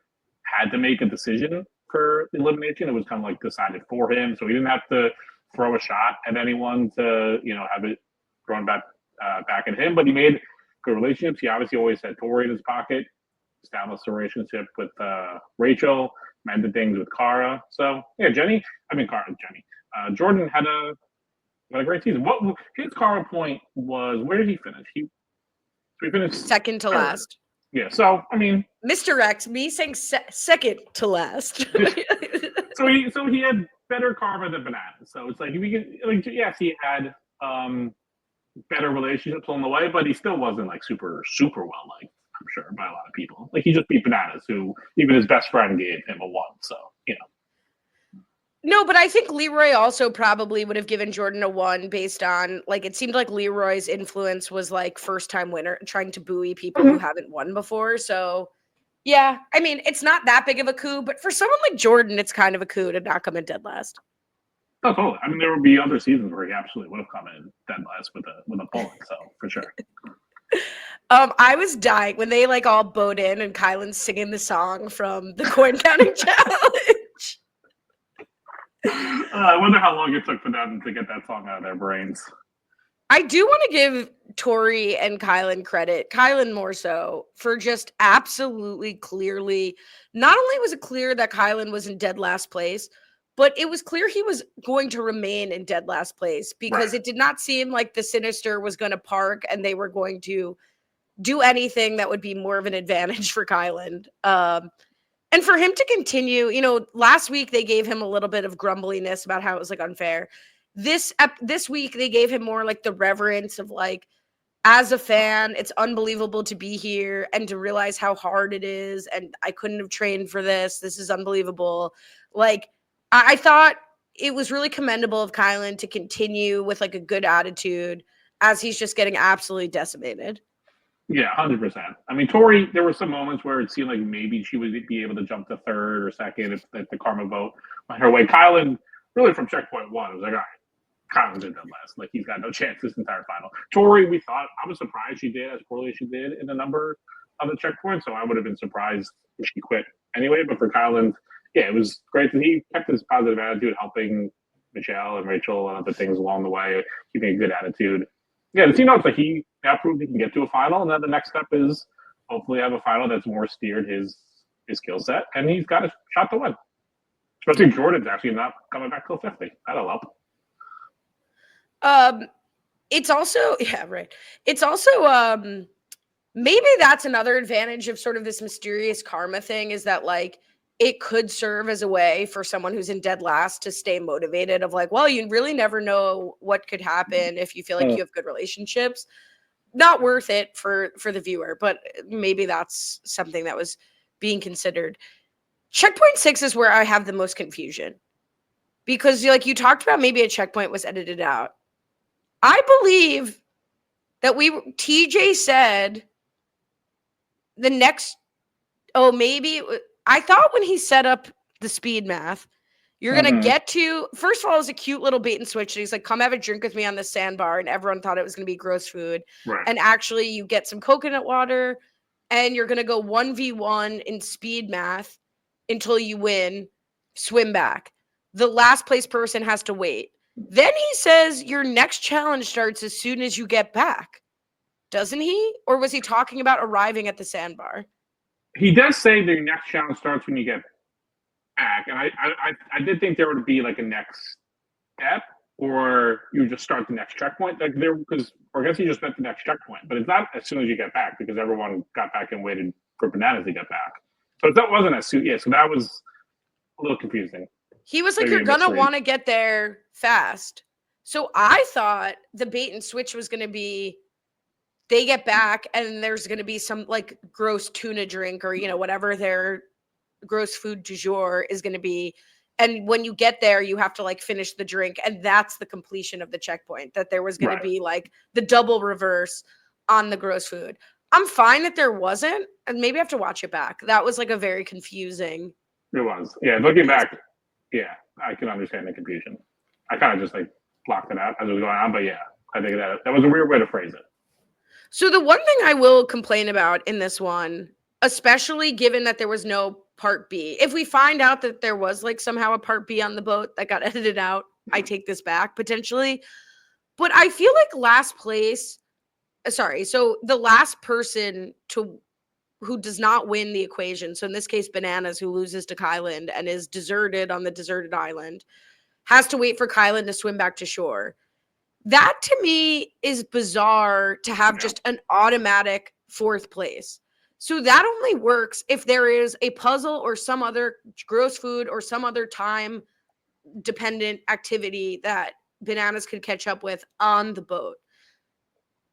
had to make a decision for the elimination. It was kind of like decided for him. So he didn't have to throw a shot at anyone to, have it thrown back at him. But he made good relationships. He obviously always had Tori in his pocket, established a relationship with Rachel, mended things with Kara. So, yeah, Jenny. Jordan had a great season. What his Kara point was? Where did he finish? He finished second to last. Yeah. So I mean, Mr. X, me saying second to last. so he had better karma than Bananas. So it's like yes, he had better relationships on the way, but he still wasn't like super well liked. I'm sure by a lot of people. Like he just beat Bananas, who even his best friend gave him a 1. So No, but I think Leroy also probably would have given Jordan a 1 based on, like, it seemed like Leroy's influence was like first time winner, trying to buoy people who haven't won before. So, yeah, I mean, it's not that big of a coup, but for someone like Jordan, it's kind of a coup to not come in dead last. Oh, totally. I mean, there would be other seasons where he absolutely would have come in dead last with a pulling. So for sure. I was dying when they like all bowed in and Kylan's singing the song from the coin counting challenge. I wonder how long it took for them to get that song out of their brains. I do want to give Tori and Kylan credit, Kylan more so, for just absolutely clearly, not only was it clear that Kylan was in dead last place, but it was clear he was going to remain in dead last place because It did not seem like the Sinister was going to park and they were going to do anything that would be more of an advantage for Kylan. And for him to continue, last week they gave him a little bit of grumbliness about how it was like unfair. This week they gave him more like the reverence of like, as a fan, it's unbelievable to be here and to realize how hard it is. And I couldn't have trained for this. This is unbelievable. Like, I thought it was really commendable of Kylan to continue with like a good attitude as he's just getting absolutely decimated. Yeah, 100%. I mean, Tori, there were some moments where it seemed like maybe she would be able to jump to 3rd or 2nd if the karma vote went her way. Kylan, really from checkpoint 1, it was like, all right, Kylan's in dead last. Like, he's got no chance this entire final. Tori, I was surprised she did as poorly as she did in a number of the checkpoints, so I would have been surprised if she quit anyway. But for Kylan, yeah, it was great that he kept his positive attitude, helping Michelle and Rachel and other things along the way, keeping a good attitude. Yeah, the team knows like he now proved he can get to a final, and then the next step is hopefully have a final that's more steered his skill set, and he's got a shot to win. Especially Jordan's actually not coming back till 50. That'll help. It's also It's also maybe that's another advantage of sort of this mysterious karma thing is that like it could serve as a way for someone who's in dead last to stay motivated of like, well, you really never know what could happen if you feel like you have good relationships. Not worth it for the viewer, but maybe that's something that was being considered. Checkpoint 6 is where I have the most confusion because like you talked about maybe a checkpoint was edited out. I believe that TJ said the next, I thought when he set up the speed math, you're going to get to, first of all, it was a cute little bait and switch. And he's like, come have a drink with me on the sandbar. And everyone thought it was going to be gross food. Right. And actually you get some coconut water and you're going to go 1v1 in speed math until you win, swim back. The last place person has to wait. Then he says your next challenge starts as soon as you get back. doesn't he? Or was he talking about arriving at the sandbar? He does say the next challenge starts when you get back, and I did think there would be like a next step, or you just start the next checkpoint. Like there, because I guess you just met the next checkpoint, but it's not as soon as you get back because everyone got back and waited for Bananas to get back. So that wasn't as soon. Yeah, so that was a little confusing. He was like, "You're gonna want to get there fast." So I thought the bait and switch was gonna be they get back and there's going to be some like gross tuna drink or, whatever their gross food du jour is going to be. And when you get there, you have to like finish the drink. And that's the completion of the checkpoint, that there was going to be like the double reverse on the gross food. I'm fine that there wasn't. And maybe I have to watch it back. That was like a very confusing. It was. Yeah. Looking back. Yeah. I can understand the confusion. I kind of just like blocked it out as it was going on. But yeah, I think that was a weird way to phrase it. So the one thing I will complain about in this one, especially given that there was no part B, if we find out that there was like somehow a part B on the boat that got edited out, I take this back potentially. But I feel like so the last person who does not win the equation, so in this case, Bananas, who loses to Kylan and is deserted on the deserted island, has to wait for Kylan to swim back to shore. That to me is bizarre to have just an automatic fourth place. So that only works if there is a puzzle or some other gross food or some other time dependent activity that Bananas could catch up with on the boat.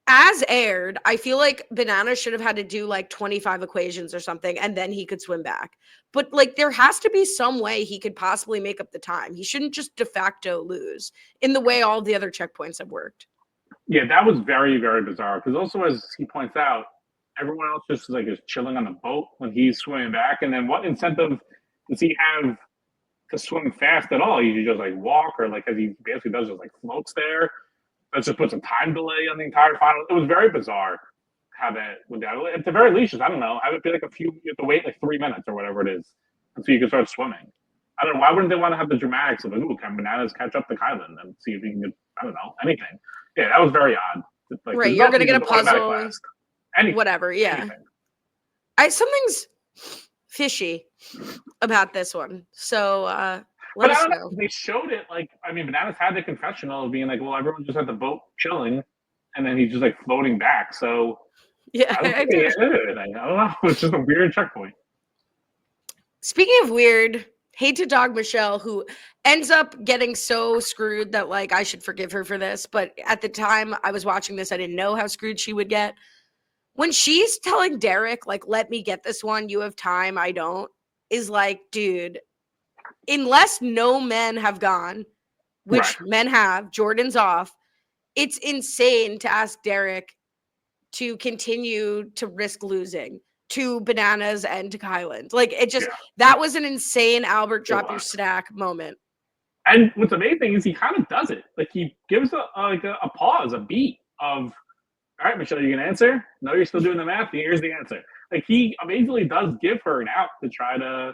As aired, I feel like Bananas should have had to do like 25 equations or something, and then he could swim back. But like, there has to be some way he could possibly make up the time. He shouldn't just de facto lose in the way all the other checkpoints have worked. Yeah, that was very, very bizarre. Because also, as he points out, everyone else just like is chilling on the boat when he's swimming back. And then what incentive does he have to swim fast at all? He just like walk, or like as he basically does, just like floats there. Let's just put some time delay on the entire final. It was very bizarre how that went down. At the very least, I don't know, have it be like you have to wait like 3 minutes or whatever it is until you can start swimming. I don't know. Why wouldn't they want to have the dramatics of like, ooh, can Bananas catch up to Kylan and see if he can get, I don't know, anything. Yeah, that was very odd. Like, right, you're going to get a puzzle. Whatever, yeah. Anything. Something's fishy about this one. So, but I don't know. They showed it like, I mean, Bananas had the confessional of being like, well, everyone just at the boat chilling, and then he's just like floating back. So yeah, I don't know. It's just a weird checkpoint. Speaking of weird, hate to dog Michelle, who ends up getting so screwed that like I should forgive her for this. But at the time I was watching this, I didn't know how screwed she would get. When she's telling Derek, like, let me get this one, you have time, I don't, is like, dude, unless no men have gone, which men have, Jordan's off, it's insane to ask Derek to continue to risk losing to Bananas and to Kylan. Like, it just, that was an insane Albert drop your snack moment. And what's amazing is he kind of does it. Like, he gives a pause, a beat of, all right, Michelle, you can answer? No, you're still doing the math. Here's the answer. Like, he amazingly does give her an out to try to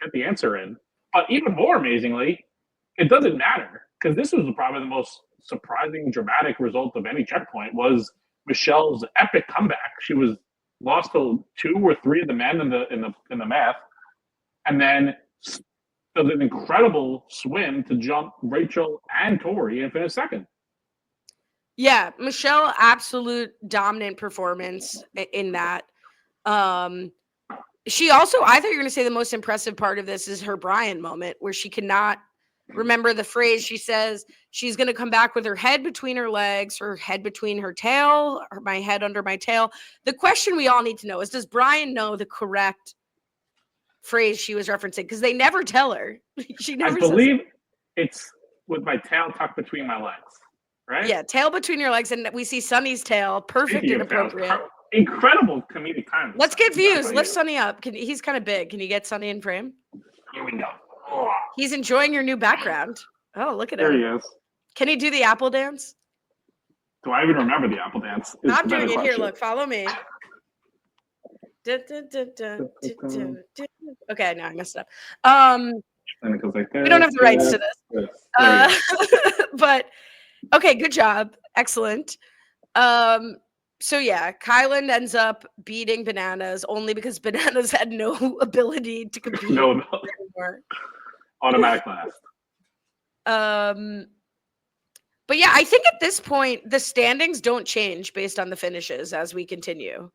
get the answer in. But even more amazingly, it doesn't matter, because this was probably the most surprising, dramatic result of any checkpoint was Michelle's epic comeback. She was lost to 2 or 3 of the men in the math, and then does an incredible swim to jump Rachel and Tori and finish second. Yeah, Michelle, absolute dominant performance in that. She also, I thought you were going to say the most impressive part of this is her Brian moment, where she cannot remember the phrase. She says she's going to come back with her head between her legs, her head between her tail, or my head under my tail. The question we all need to know is, does Brian know the correct phrase she was referencing? Because they never tell her. She never says. I believe it's with my tail tucked between my legs, right? Yeah, tail between your legs, and we see Sunny's tail, perfect and appropriate. Incredible comedic time. Let's get views. Lift Sunny up. He's kind of big. Can you get Sunny in frame? Here we go. Oh. He's enjoying your new background. Oh, look at him. There he is. Can he do the apple dance? Do I even remember the apple dance? I'm doing it here. Look, follow me. Okay, no, I messed it up. We don't have the rights to this. But okay, good job. Excellent. So yeah, Kylan ends up beating Bananas only because Bananas had no ability to compete No, anymore. automatic last. But yeah, I think at this point the standings don't change based on the finishes as we continue.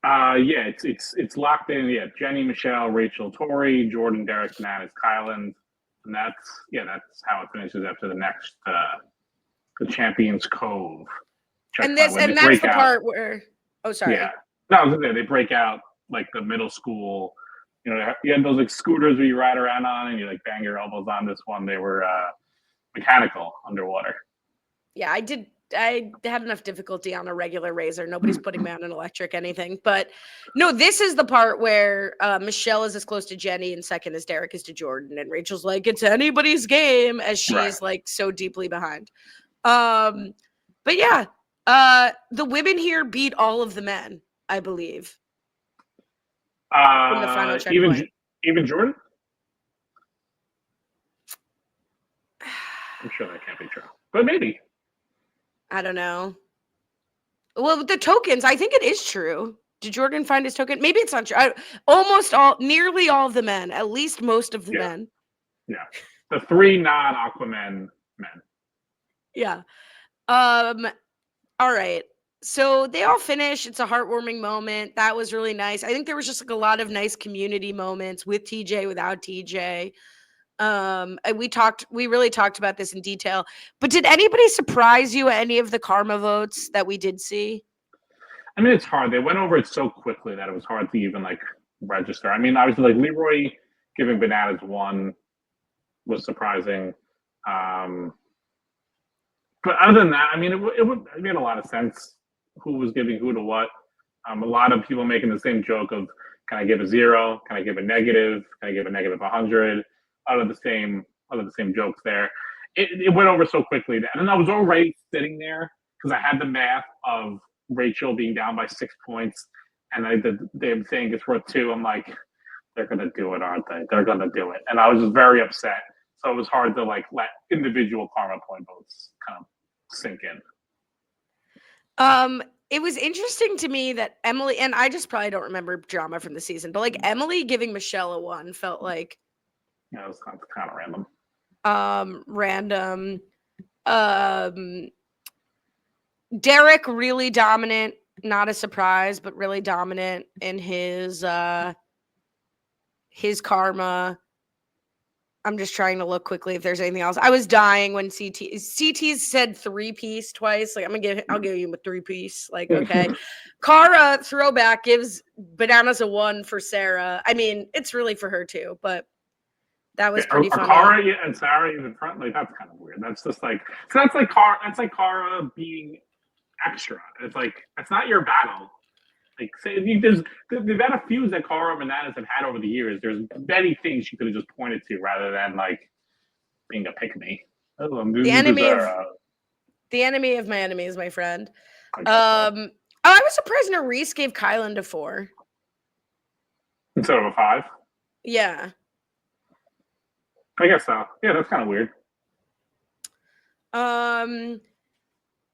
Yeah, it's locked in. Yeah, Jenny, Michelle, Rachel, Tori, Jordan, Derek, Bananas, Kylan, and that's how it finishes after the next the Champions Cove. And that's the part where. Oh, sorry. Yeah, no, I was gonna say they break out like the middle school. You know, you had those like scooters where you ride around on and you like bang your elbows on. This one, they were mechanical underwater. Yeah, I had enough difficulty on a regular razor. Nobody's putting me on an electric anything. But no, this is the part where Michelle is as close to Jenny and second as Derek is to Jordan. And Rachel's like, it's anybody's game as she's like so deeply behind. But yeah, the women here beat all of the men, I believe. In the final checkpoint. Even Jordan? I'm sure that can't be true. But maybe. I don't know. Well, with the tokens, I think it is true. Did Jordan find his token? Maybe it's not true. Nearly all of the men, at least most of the men. Yeah. The 3 non-Aquaman men. Yeah. All right. So they all finish. It's a heartwarming moment. That was really nice. I think there was just like a lot of nice community moments with TJ, without TJ. And we really talked about this in detail. But did anybody surprise you at any of the karma votes that we did see? I mean, it's hard. They went over it so quickly that it was hard to even like register. I mean, obviously, like Leroy giving Bananas 1 was surprising. But other than that, I mean, it made a lot of sense who was giving who to what. A lot of people making the same joke of, can I give a 0? Can I give a negative? Can I give a negative 100? Out of the same jokes there. It went over so quickly. And I was already sitting there because I had the math of Rachel being down by 6 points, and they're saying it's worth 2. I'm like, they're gonna do it, aren't they? They're gonna do it, and I was just very upset. So it was hard to like let individual karma point votes kind of sink in. It was interesting to me that Emily, and I just probably don't remember drama from the season, but like Emily giving Michelle a 1 felt like, yeah, it was kind of random. Random. Derek really dominant, not a surprise, but really dominant in his karma. I'm just trying to look quickly if there's anything else. I was dying when CT said 3-piece twice. Like, I'll give you a 3-piece. Like, okay. Cara throwback gives Bananas a 1 for Sarah. I mean, it's really for her too, but that was pretty funny. Cara and Sarah in front, like that's kind of weird. That's just like, so that's like Cara being extra. It's like, it's not your battle. Like, they've had a few that Cara and Bananas have had over the years. There's many things you could have just pointed to rather than like being a pick-me. The enemy of my enemy is my friend. I was surprised Nerys gave Kylan a 4 instead of a 5. Yeah, I guess so. Yeah, that's kind of weird. And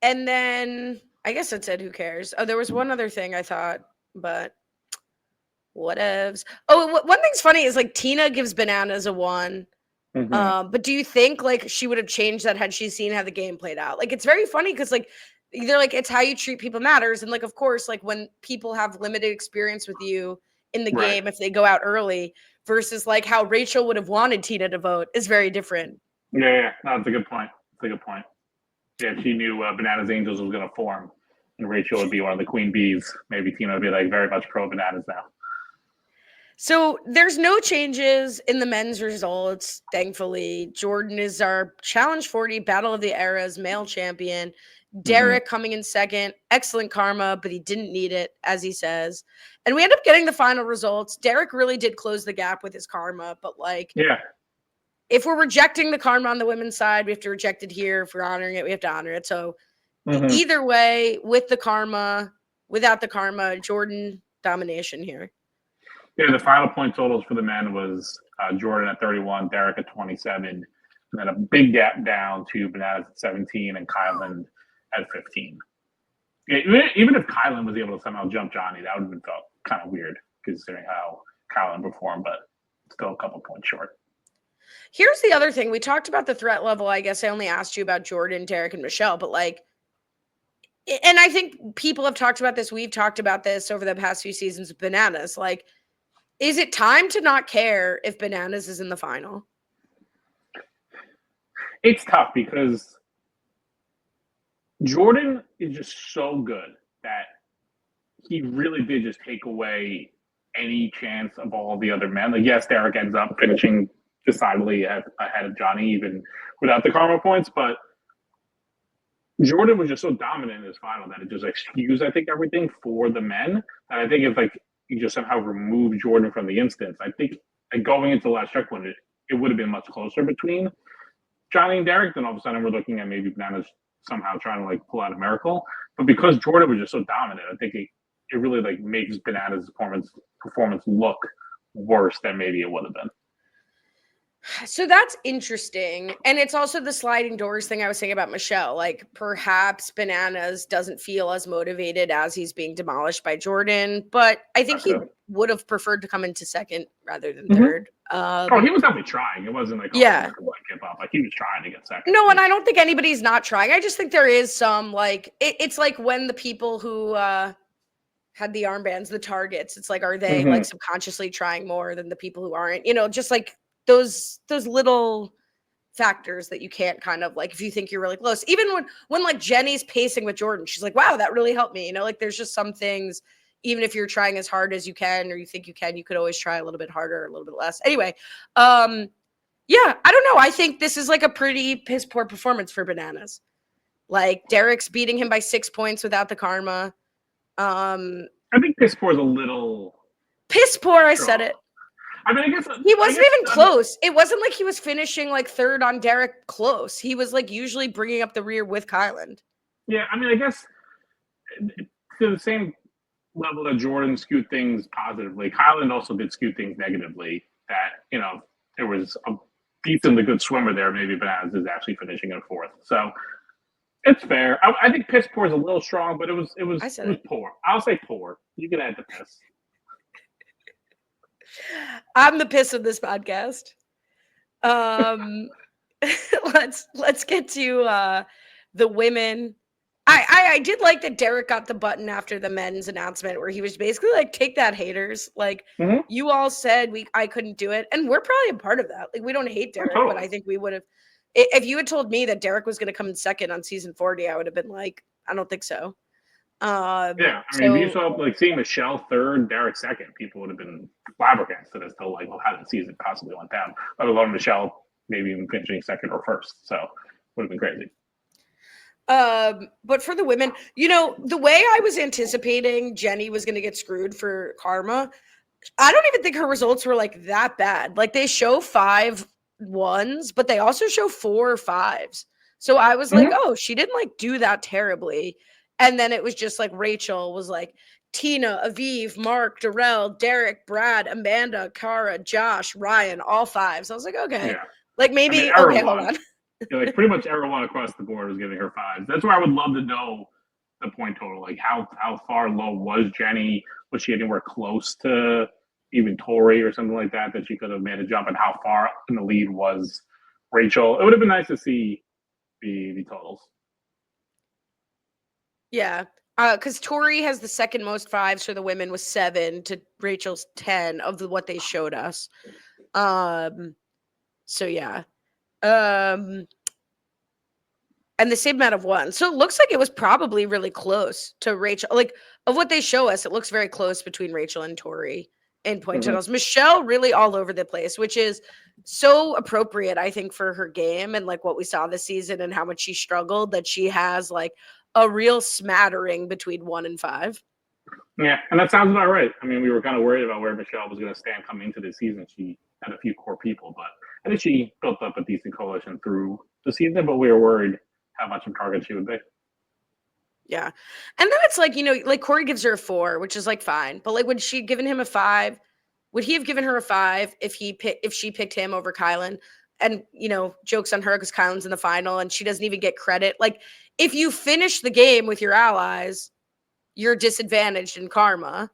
then I guess it said, who cares? Oh, there was one other thing I thought, but whatevs. Oh, one thing's funny is like Tina gives Bananas a 1. Mm-hmm. But do you think like she would have changed that had she seen how the game played out? Like, it's very funny because like they're like, it's how you treat people matters. And like, of course, like when people have limited experience with you in the game, if they go out early versus like how Rachel would have wanted Tina to vote is very different. Yeah. No, that's a good point. Yeah, if she knew Bananas Angels was going to form and Rachel would be one of the queen bees, maybe Tina would be like very much pro Bananas now. So there's no changes in the men's results, thankfully. Jordan is our Challenge 40 Battle of the Eras male champion. Derek coming in second. Excellent karma, but he didn't need it, as he says. And we end up getting the final results. Derek really did close the gap with his karma, but like, yeah. If we're rejecting the karma on the women's side, we have to reject it here. If we're honoring it, we have to honor it. So either way, with the karma, without the karma, Jordan domination here. Yeah, the final point totals for the men was Jordan at 31, Derek at 27, and then a big gap down to Bananas at 17 and Kylan at 15. Yeah, even if Kylan was able to somehow jump Johnny, that would have been felt kind of weird considering how Kylan performed, but still a couple points short. Here's the other thing. We talked about the threat level. I guess I only asked you about Jordan, Derek, and Michelle, but like, and I think people have talked about this. We've talked about this over the past few seasons with Bananas. Like, is it time to not care if Bananas is in the final? It's tough because Jordan is just so good that he really did just take away any chance of all the other men. Like, yes, Derek ends up finishing decidedly ahead of Johnny, even without the karma points, but Jordan was just so dominant in his final that it just excused, I think, everything for the men. And I think if like you just somehow remove Jordan from the instance, I think like, going into the last checkpoint, it would have been much closer between Johnny and Derek. Then all of a sudden we're looking at maybe Bananas somehow trying to like pull out a miracle. But because Jordan was just so dominant, I think it really like makes Bananas' performance look worse than maybe it would have been. So that's interesting. And it's also the sliding doors thing I was saying about Michelle. Like, perhaps Bananas doesn't feel as motivated as he's being demolished by Jordan, but I think he would have preferred to come into second rather than third. Oh, he was definitely trying. It wasn't like, yeah, give up. Like, he was trying to get second. No, and I don't think anybody's not trying. I just think there is some, like, it's like when the people who had the armbands, the targets, it's like, are they like subconsciously trying more than the people who aren't? You know, just like those little factors that you can't kind of like, if you think you're really close, even when like Jenny's pacing with Jordan, she's like, wow, that really helped me. You know, like there's just some things, even if you're trying as hard as you can, or you think you can, you could always try a little bit harder, a little bit less. Anyway, yeah, I don't know. I think this is like a pretty piss poor performance for Bananas. Like, Derek's beating him by 6 points without the karma. I think piss poor is a little piss poor. I said it. I mean, I guess he wasn't even close. It wasn't like he was finishing like third on Derek close. He was like usually bringing up the rear with Kylan. Yeah, I mean, I guess to the same level that Jordan skewed things positively, Kylan also did skew things negatively. That, you know, there was a decently good swimmer there. Maybe Bananas is actually finishing in fourth. So it's fair. I think piss poor is a little strong, but it was poor. I'll say poor. You can add the piss. I'm the piss of this podcast. Let's get to the women. I did like that Derek got the button after the men's announcement where he was basically like, take that, haters. Like, you all said I couldn't do it. And we're probably a part of that. Like, we don't hate Derek, but I think we would have, if you had told me that Derek was going to come in second on season 40, I would have been like, I don't think so. Yeah, I mean, if you saw like seeing Michelle third, Derek second, people would have been flabbergasted as to like, well, how did the season possibly went down? Let alone Michelle maybe even finishing second or first. So would have been crazy. But for the women, you know, the way I was anticipating Jenny was going to get screwed for karma, I don't even think her results were like that bad. Like, they show 5 1s, but they also show 4 5s. So I was like, oh, she didn't like do that terribly. And then it was just like Rachel was like Tina, Aviv, Mark, Darrell, Derek, Brad, Amanda, Cara, Josh, Ryan, all 5s. I was like, okay. Yeah. Like, maybe, okay, hold on. Yeah, like pretty much everyone across the board was giving her 5s. That's where I would love to know the point total. Like, how far low was Jenny? Was she anywhere close to even Tori or something like that she could have made a jump? And how far in the lead was Rachel? It would have been nice to see the totals. Yeah, because Tori has the second most 5s for the women with 7 to Rachel's 10 of what they showed us. So yeah. And the same amount of 1. So it looks like it was probably really close to Rachel. Like, of what they show us, it looks very close between Rachel and Tori in point totals. Michelle really all over the place, which is so appropriate, I think, for her game and like what we saw this season and how much she struggled, that she has like a real smattering between 1 and 5. Yeah, and that sounds about right. I mean, we were kind of worried about where Michelle was going to stand coming into the season. She had a few core people, but I think she built up a decent coalition through the season, but we were worried how much of a target she would be. Yeah. And then it's like, you know, like Corey gives her a 4, which is like fine. But like, would she have given him a 5? Would he have given her a 5 if she picked him over Kylan? And, you know, jokes on her because Kylan's in the final and she doesn't even get credit. Like, if you finish the game with your allies, you're disadvantaged in karma.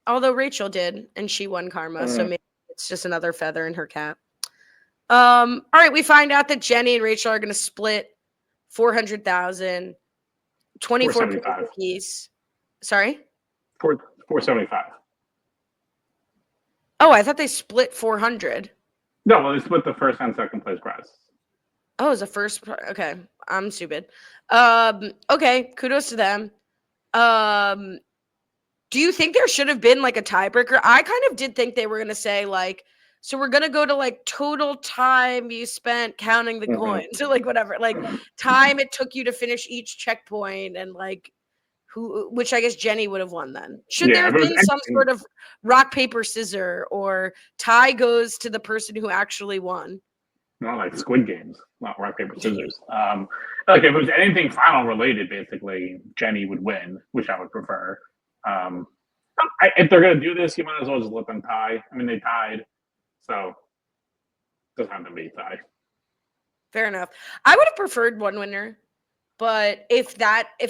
Although Rachel did, and she won karma, so maybe it's just another feather in her cap. All right, we find out that Jenny and Rachel are going to split 400,000, 24 points apiece. Sorry? 475. Oh, I thought they split 400. No, well, they split the first and second place prize. Oh, it's a first. Okay, I'm stupid. Okay, kudos to them. Do you think there should have been like a tiebreaker? I kind of did think they were going to say like, so we're going to go to like total time you spent counting the coins or like whatever, like time it took you to finish each checkpoint and like which I guess Jenny would have won then. Should there have been some sort of rock, paper, scissor or tie goes to the person who actually won? Not like Squid Games, not rock, paper, scissors. Like if it was anything final related, basically Jenny would win, which I would prefer. If they're going to do this, you might as well just let them tie. I mean, they tied, so it doesn't have to be a tie. Fair enough. I would have preferred one winner, but if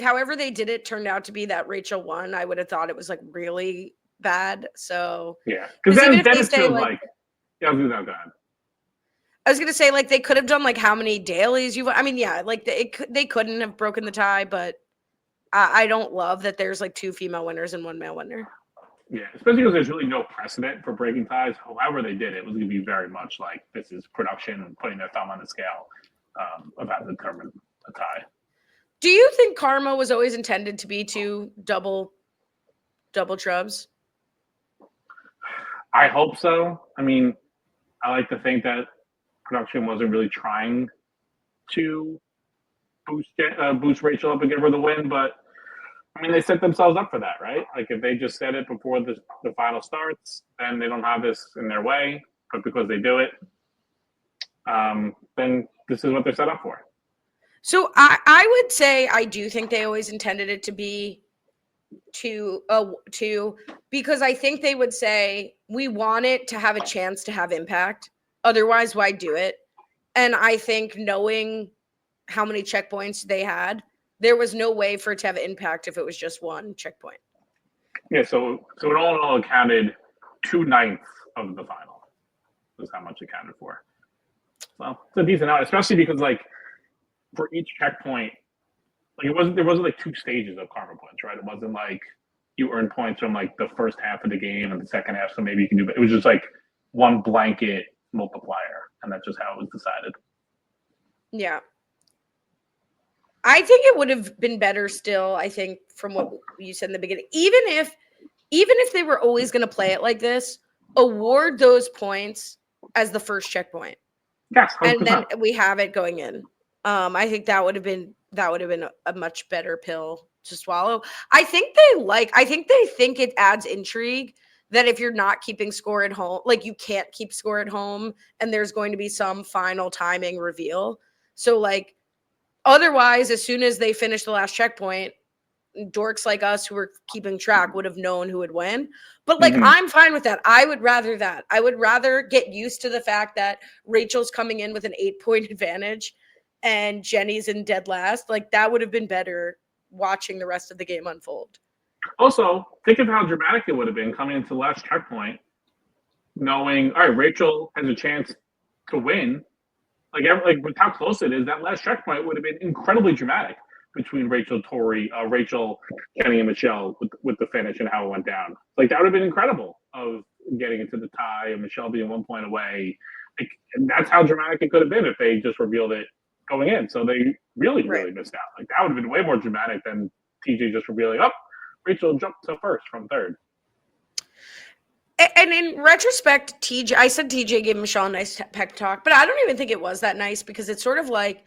however they did it turned out to be that Rachel won, I would have thought it was like really bad. So yeah, because then it feels like yeah, I'll do that. God. I was gonna say like they could have done like how many dailies you. I mean, yeah, like they couldn't have broken the tie, but I don't love that there's like 2 female winners and 1 male winner. Yeah, especially because there's really no precedent for breaking ties. However they did it, it was going to be very much like this is production and putting their thumb on the scale of how to determine a tie. Do you think karma was always intended to be 2 double trubs? I hope so. I mean, I like to think that production wasn't really trying to boost Rachel up and give her the win, but I mean, they set themselves up for that, right? Like if they just said it before the final starts, then they don't have this in their way. But because they do it, then this is what they're set up for. So I would say I do think they always intended it to be two, because I think they would say we want it to have a chance to have impact. Otherwise, why do it? And I think knowing how many checkpoints they had, there was no way for it to have impact if it was just 1 checkpoint. Yeah, so it all accounted 2/9 of the final was how much it counted for. So it's a decent amount, especially because like for each checkpoint, like there wasn't like 2 stages of karma points, right? It wasn't like you earn points from like the first half of the game and the second half, so maybe you can do it. It was just like 1 blanket multiplier, and that's just how it was decided. Yeah. I think it would have been better still, I think, from what you said in the beginning. Even if they were always going to play it like this, award those points as the first checkpoint. Yes, 100%. And then we have it going in. I think that would have been a much better pill to swallow. I think they think it adds intrigue that if you're not keeping score at home, like you can't keep score at home and there's going to be some final timing reveal. So like otherwise, as soon as they finish the last checkpoint, dorks like us who were keeping track would have known who would win. But like, I'm fine with that. I would rather that. I would rather get used to the fact that Rachel's coming in with an 8-point advantage and Jenny's in dead last. Like that would have been better watching the rest of the game unfold. Also, think of how dramatic it would have been coming into the last checkpoint, knowing, all right, Rachel has a chance to win. Like with how close it is, that last checkpoint would have been incredibly dramatic between Rachel, Jenny, and Michelle with the finish and how it went down. Like that would have been incredible of getting into the tie and Michelle being 1 point away. Like that's how dramatic it could have been if they just revealed it going in. So they really missed out. Like that would have been way more dramatic than TJ just revealing, Rachel jumped to first from third. And in retrospect, I said TJ gave Michelle a nice pep talk, but I don't even think it was that nice because it's sort of like,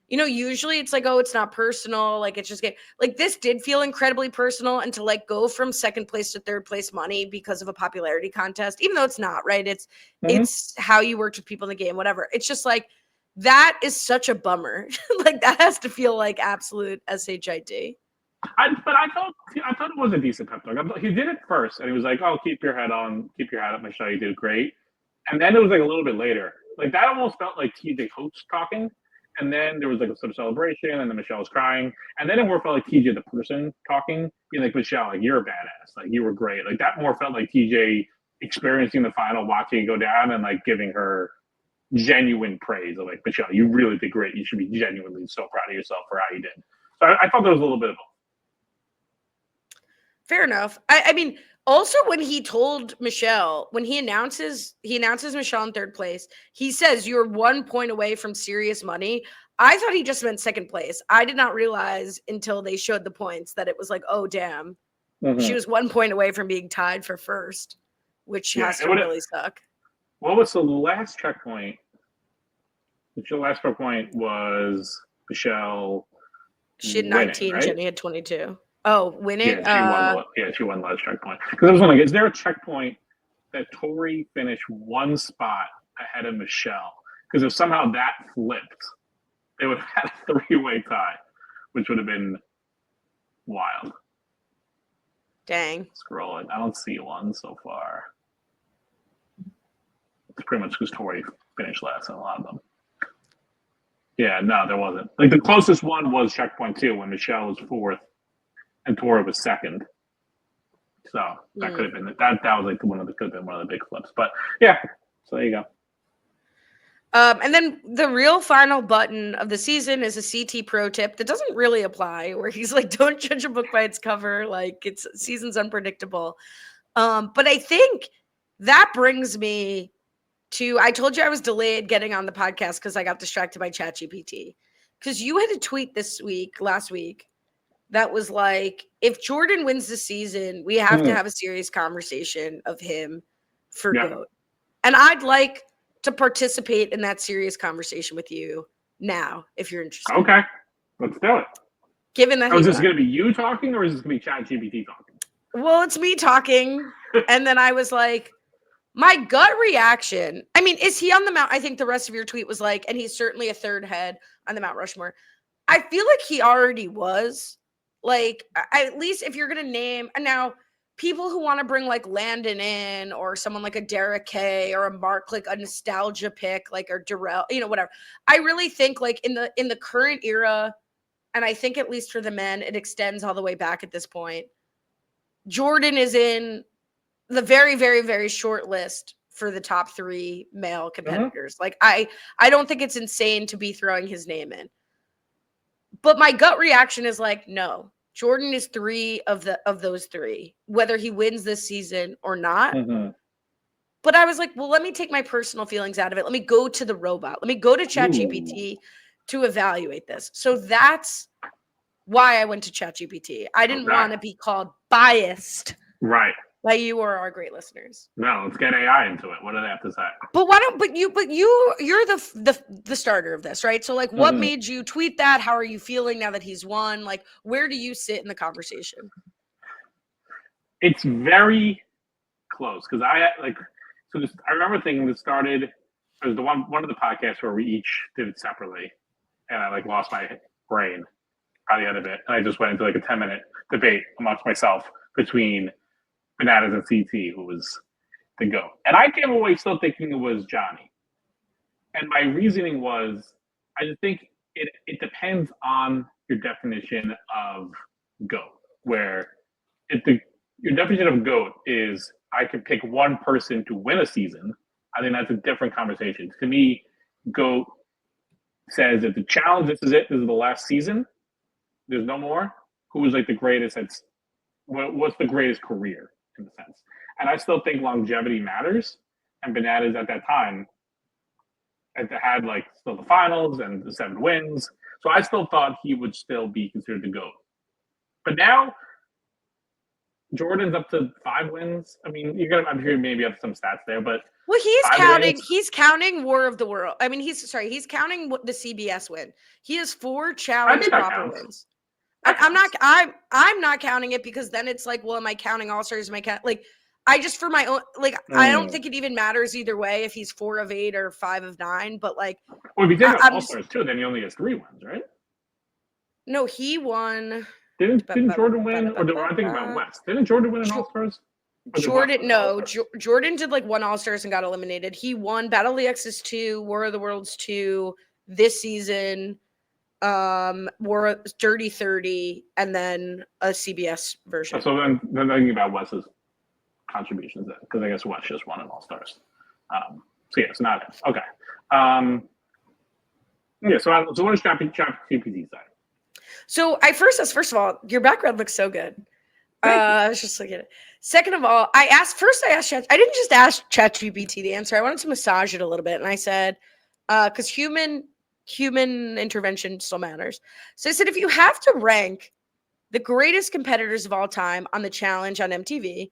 usually it's like, oh, it's not personal. Like it's just like this did feel incredibly personal, and to like go from second place to third place money because of a popularity contest, even though it's not, right? It's how you worked with people in the game, whatever. It's just like, that is such a bummer. Like that has to feel like absolute shit. But I thought it was a decent pep talk. He did it first, and he was like, "Oh, keep your head up, Michelle. You did great." And then it was like a little bit later, like that almost felt like TJ Coates talking, And then there was like a sort of celebration, and then Michelle was crying. And then it more felt like TJ, the person talking, being like, Michelle, like, you're a badass. Like, you were great. Like, that more felt like TJ experiencing the final, watching it go down, and like giving her genuine praise of like, Michelle, you really did great. You should be genuinely so proud of yourself for how you did. So I thought there was a little bit of both. Fair enough. I mean, also when he told Michelle, when he announces Michelle in third place, he says you're 1 point away from serious money. I thought he just meant second place. I did not realize until they showed the points that it was like, oh damn, she was 1 point away from being tied for first, which has to really suck. What was the last checkpoint? The last checkpoint was Michelle. She had 19, right? Jenny had 22. Oh, winning? Yeah, she won the last checkpoint. Because I was wondering, is there a checkpoint that Tori finished one spot ahead of Michelle? Because if somehow that flipped, they would have had a three-way tie, which would have been wild. Dang. Scrolling. I don't see one so far. It's pretty much because Tori finished last in a lot of them. Yeah, no, there wasn't. Like, the closest one was checkpoint 2 when Michelle was 4th and Tori was 2nd. So that could have been that was like could have been one of the big flips. But yeah, so there you go. And then the real final button of the season is a CT pro tip that doesn't really apply, where he's like, don't judge a book by its cover. Like, it's season's unpredictable. But I think that brings me to, I told you I was delayed getting on the podcast because I got distracted by ChatGPT. Because you had a tweet last week, that was like, if Jordan wins the season, we have to have a serious conversation of him for GOAT. And I'd like to participate in that serious conversation with you now, if you're interested. Okay, let's do it. Given that, is this going to be you talking, or is this going to be ChatGPT talking? Well, it's me talking, and then I was like, my gut reaction. I mean, is he on the Mount? I think the rest of your tweet was like, and he's certainly a third head on the Mount Rushmore. I feel like he already was. Like, at least if you're going to name, and now people who want to bring like Landon in, or someone like a Derek K or a Mark, like a nostalgia pick, like, or Darrell, whatever. I really think like in the current era, and I think at least for the men, it extends all the way back at this point. Jordan is in the very, very, very short list for the top 3 male competitors. Like, I don't think it's insane to be throwing his name in. But my gut reaction is like, no, Jordan is 3 of those 3, whether he wins this season or not. But I was like, well, let me take my personal feelings out of it. Let me go to the robot. Let me go to ChatGPT to evaluate this. So that's why I went to ChatGPT. I didn't want to be called biased. Right. By you or our great listeners. No, let's get AI into it. What do they have to say? But why don't? But you're the starter of this, right? So like, what made you tweet that? How are you feeling now that he's won? Like, where do you sit in the conversation? It's very close because I remember thinking this started. It was the one of the podcasts where we each did it separately, and I like lost my brain by the end of it, and I just went into like a 10-minute debate amongst myself between Bananas and CT, who was the GOAT. And I came away still thinking it was Johnny. And my reasoning was, I just think it depends on your definition of GOAT, where your definition of GOAT is I can pick one person to win a season. I think that's a different conversation. To me, GOAT says that the challenge, this is it, this is the last season, there's no more. Who is like the greatest what's the greatest career? In a sense. And I still think longevity matters. And Bananas at that time had like still the finals and the 7 wins. So I still thought he would still be considered the GOAT. But now Jordan's up to 5 wins. I mean, I'm sure maybe have some stats there, but well, he's counting War of the World. I mean, he's counting the CBS win. He has 4 challenge proper wins. I'm not counting it because then it's like, well, am I counting All-Stars? I just for my own, like, I don't think it even matters either way if he's 4 of 8 or 5 of 9, but like. Well, if you think All-Stars too, then he only has 3 wins, right? No, he won. Didn't Jordan win? Or do I think about West? Didn't Jordan win an All-Stars? Jordan did like 1 All-Stars and got eliminated. He won Battle of the X's 2, War of the Worlds 2, this season, were Dirty 30, and then a CBS version. So then thinking about Wes's contributions then, because I guess Wes just won an All-Stars. So yeah, it's not it. Okay. Yeah, so what does ChatGPT say? So I first of all, your background looks so good. I was just looking at it. Second of all, I didn't just ask ChatGPT the answer. I wanted to massage it a little bit. And I said, because human intervention still matters. So I said, if you have to rank the greatest competitors of all time on the challenge on MTV,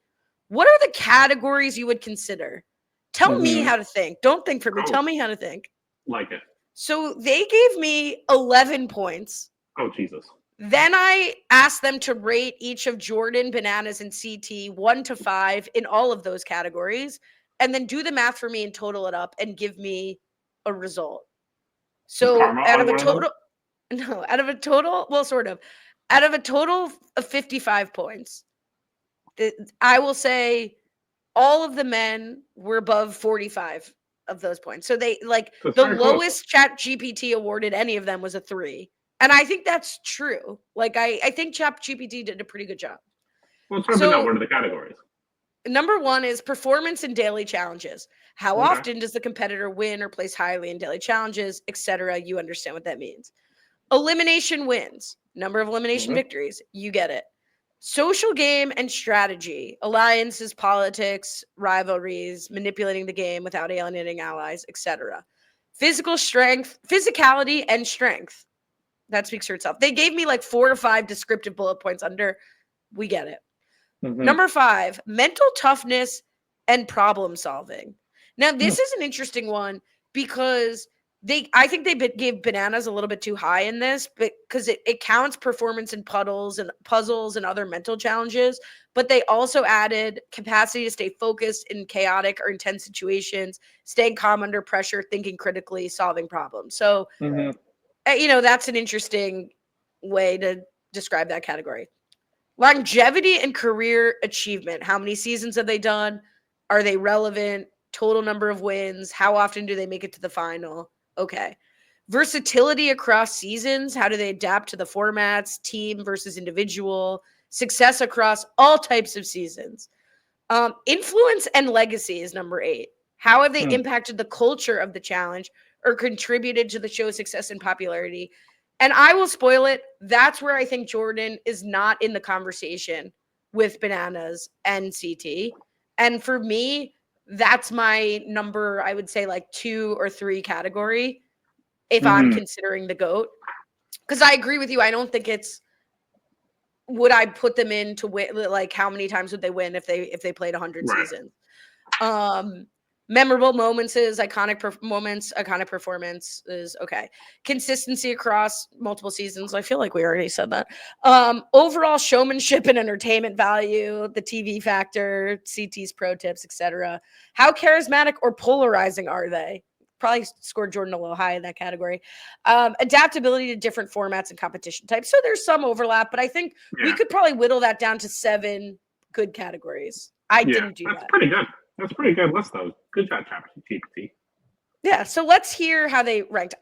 what are the categories you would consider? Tell me how to think. Don't think for me. Tell me how to think. Like it. So they gave me 11 points. Oh, Jesus. Then I asked them to rate each of Jordan, Bananas, and CT 1 to 5 in all of those categories, and then do the math for me and total it up and give me a result. So out of a total of 55 points, I will say all of the men were above 45 of those points. So they the lowest ChatGPT awarded any of them was a 3. And I think that's true. I think ChatGPT did a pretty good job. Well, it's hard to know. What are the categories? Number 1 is performance in daily challenges. How often does the competitor win or place highly in daily challenges, etc.? You understand what that means. Elimination wins. Number of elimination victories. You get it. Social game and strategy. Alliances, politics, rivalries, manipulating the game without alienating allies, etc. Physical strength, physicality, and strength. That speaks for itself. They gave me 4 to 5 descriptive bullet points under. We get it. Number 5, mental toughness and problem solving. Now, this is an interesting one because I think they gave Bananas a little bit too high in this because it counts performance in puzzles and other mental challenges, but they also added capacity to stay focused in chaotic or intense situations, staying calm under pressure, thinking critically, solving problems. So, that's an interesting way to describe that category. Longevity and career achievement. How many seasons have they done? Are they relevant? Total number of wins. How often do they make it to the final? Okay. Versatility across seasons. How do they adapt to the formats? Team versus individual. Success across all types of seasons. Influence and legacy is number 8. How have they impacted the culture of the challenge or contributed to the show's success and popularity? And I will spoil it. That's where I think Jordan is not in the conversation with Bananas and CT. And for me, that's my number, I would say 2 or 3 category if I'm considering the GOAT. Because I agree with you. I don't think would I put them in to win? How many times would they win if they played 100 seasons? Memorable moments is iconic performance is okay. Consistency across multiple seasons. I feel like we already said that. Overall showmanship and entertainment value, the TV factor, CT's pro tips, etc. How charismatic or polarizing are they? Probably scored Jordan a little high in that category. Adaptability to different formats and competition types. So there's some overlap, but I think we could probably whittle that down to 7 good categories. I didn't do that. That's pretty good. That's a pretty good list, though. Good job, ChatGPT. Yeah, so let's hear how they ranked.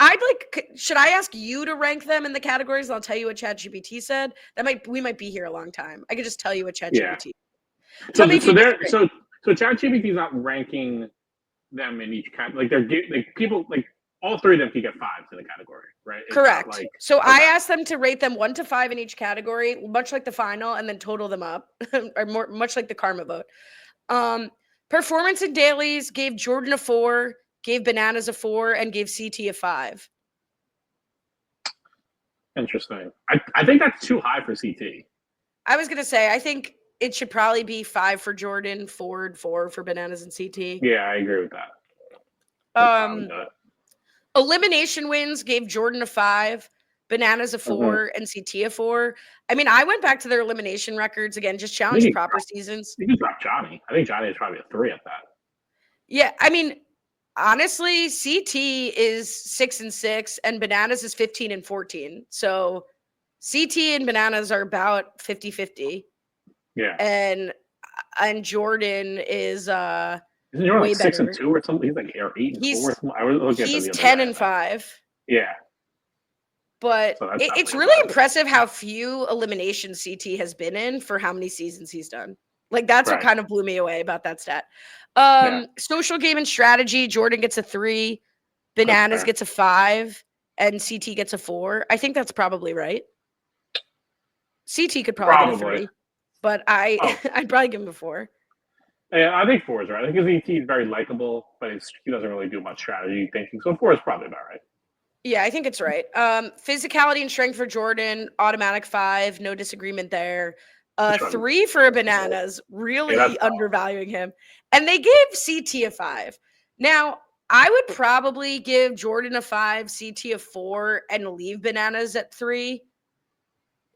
Should I ask you to rank them in the categories? I'll tell you what ChatGPT said. We might be here a long time. I could just tell you what ChatGPT. So ChatGPT is not ranking them in each category. People all 3 of them can get 5s in the category, right? It's correct. I asked them to rate them 1 to 5 in each category, much like the final, and then total them up, or much like the karma vote. Performance in dailies gave Jordan a 4, gave Bananas a 4, and gave CT a 5. Interesting. I think that's too high for CT. I was gonna say I think it should probably be 5 for Jordan, 4 for Bananas and CT. Yeah, I agree with that. Elimination wins gave Jordan a 5, Bananas a 4, and CT a 4. I mean, I went back to their elimination records again, just challenge proper seasons. You can drop Johnny. I think Johnny is probably a 3 at that. Yeah, I mean, honestly, CT is 6-6, and Bananas is 15-14. So CT and Bananas are about 50-50. Yeah, and Jordan is isn't Jordan way 6 better. and 2 or something? He's 8 and 4. He's 10-5. Yeah. But So that's it's definitely really valid. impressive how few eliminations CT has been in for how many seasons he's done. Like, that's what Right. kind of blew me away about that stat. Yeah. Social game and strategy, Jordan gets a 3, Bananas fair. gets a 5, and CT gets a 4. I think that's probably right. CT could probably get a Probably. 3, but Oh. I'd probably give him a 4. Yeah, I think 4 is right. I think his ET is very likable, but he doesn't really do much strategy thinking. So 4 is probably about right. Yeah, I think it's right. Physicality and strength for Jordan, automatic 5, no disagreement there. Which one? 3 for Bananas, really that's tough. undervaluing him. And they gave CT a 5. Now, I would probably give Jordan a 5, CT a 4, and leave Bananas at 3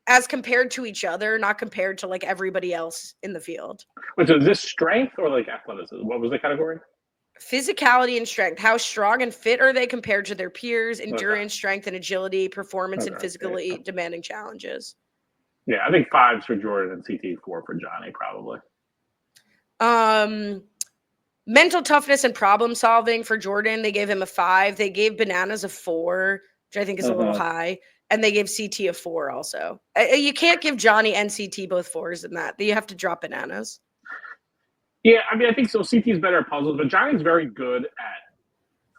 as compared to each other, not compared to like everybody else in the field. Wait, so is this strength or like athleticism? What was the category? Physicality and strength. How strong and fit are they compared to their peers? Okay. Endurance, strength, and agility, performance, and Okay, physically yeah. demanding challenges. Yeah, I think 5's for Jordan and CT 4 for Johnny, probably. Mental toughness and problem solving for Jordan, they gave him a 5. They gave Bananas a 4, which I think is a little high, and they gave CT a 4 also. You can't give Johnny and CT both 4s in that. You have to drop Bananas. Yeah, I mean, I think so. CT is better at puzzles, but Johnny's very good at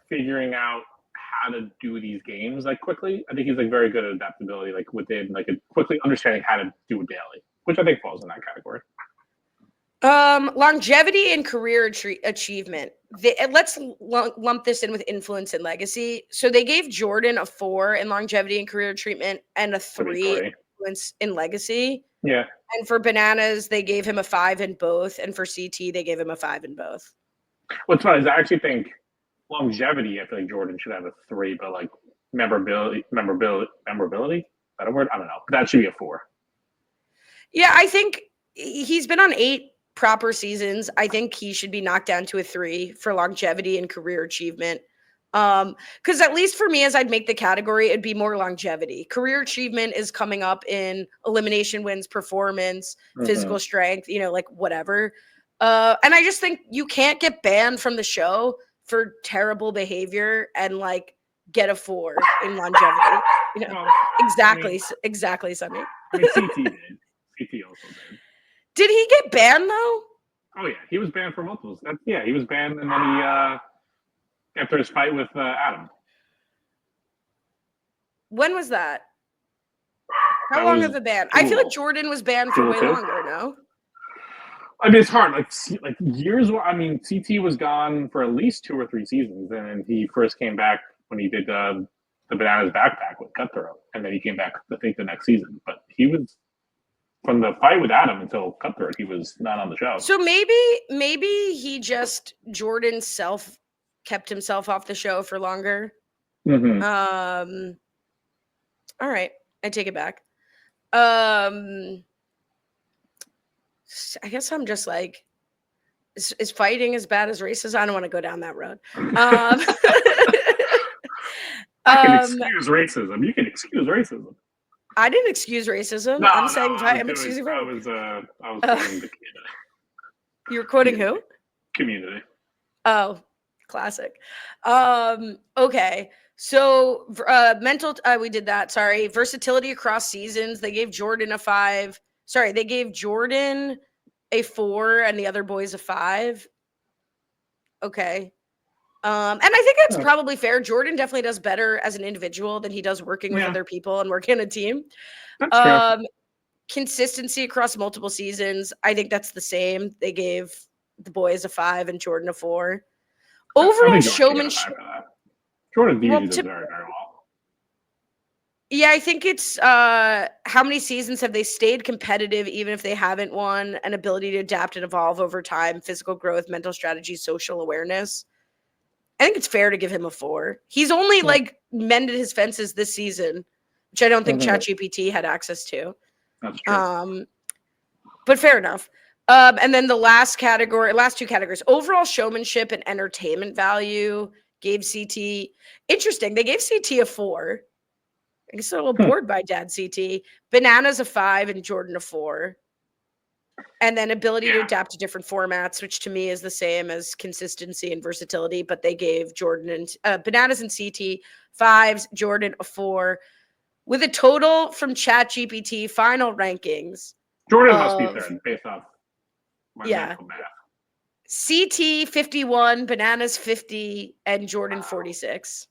figuring out how to do these games like quickly. I think he's like very good at adaptability, like within like quickly understanding how to do it daily, which I think falls in that category. Longevity and career achievement. Let's lump this in with influence and legacy. So they gave Jordan a 4 in longevity and career treatment and a 3 influence in legacy. Yeah. And for Bananas, they gave him a 5 in both. And for CT, they gave him a 5 in both. What's funny is I actually think longevity, I feel like Jordan should have a 3, but like memorability, is that a word? I don't know. That should be a 4. Yeah, I think he's been on 8 proper seasons. I think he should be knocked down to a 3 for longevity and career achievement. Because at least for me, as I'd make the category, it'd be more longevity. Career achievement is coming up in elimination wins, performance, physical strength, like whatever. And I just think you can't get banned from the show for terrible behavior and like get a 4 in longevity. Well, exactly, Sunny. I mean, CT did. CT also did. Did he get banned though? Oh yeah, he was banned for multiples. He was banned, and then he after his fight with Adam. When was that? How long of a ban? I feel like Jordan was banned for way longer. No. I mean, it's hard. Like years. I mean, CT was gone for at least 2 or 3 seasons, and then he first came back when he did the Bananas backpack with Cutthroat, and then he came back I think the next season. But he was from the fight with Adam until Cutthroat. He was not on the show. So maybe he just Jordan kept himself off the show for longer. All right, I take it back. I guess I'm just like, is fighting as bad as racism? I don't want to go down that road. I can excuse racism. You can excuse racism. I didn't excuse racism. No, I'm saying I'm excusing racism. I was quoting the kid. You were quoting who? Community. Oh, classic. Okay. So we did that. Sorry. Versatility across seasons. They gave Jordan a 5. Sorry, they gave Jordan a 4 and the other boys a 5. Okay. And I think that's probably fair. Jordan definitely does better as an individual than he does working with other people and working in a team. That's true. Consistency across multiple seasons. I think that's the same. They gave the boys a 5 and Jordan a 4. Overall showmanship. Jordan does very, very well. Yeah, I think it's how many seasons have they stayed competitive even if they haven't won, an ability to adapt and evolve over time, physical growth, mental strategy, social awareness. I think it's fair to give him a 4. He's only mended his fences this season, which I don't think ChatGPT had access to. That's true. But fair enough. And then the last 2 categories, overall showmanship and entertainment value, gave CT. Interesting. They gave CT a 4. I guess they're a little bored by Dad CT. Bananas a 5 and Jordan a 4. And then ability to adapt to different formats, which to me is the same as consistency and versatility. But they gave Jordan and Bananas and CT 5s, Jordan a 4, with a total from ChatGPT final rankings. Jordan must be third based off my mental math. CT 51, Bananas 50, and Jordan 46.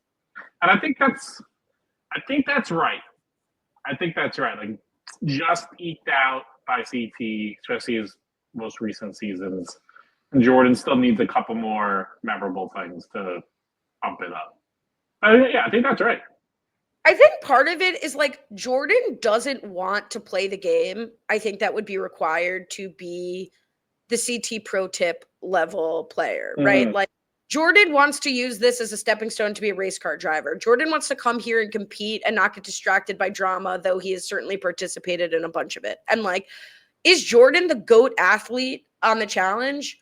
And I think that's right. I think that's right. Like, just eked out by CT, especially his most recent seasons. And Jordan still needs a couple more memorable things to pump it up. I think that's right. I think part of it is like Jordan doesn't want to play the game. I think that would be required to be the CT pro tip level player, right? Like Jordan wants to use this as a stepping stone to be a race car driver. Jordan wants to come here and compete and not get distracted by drama, though he has certainly participated in a bunch of it. And like, is Jordan the GOAT athlete on the challenge?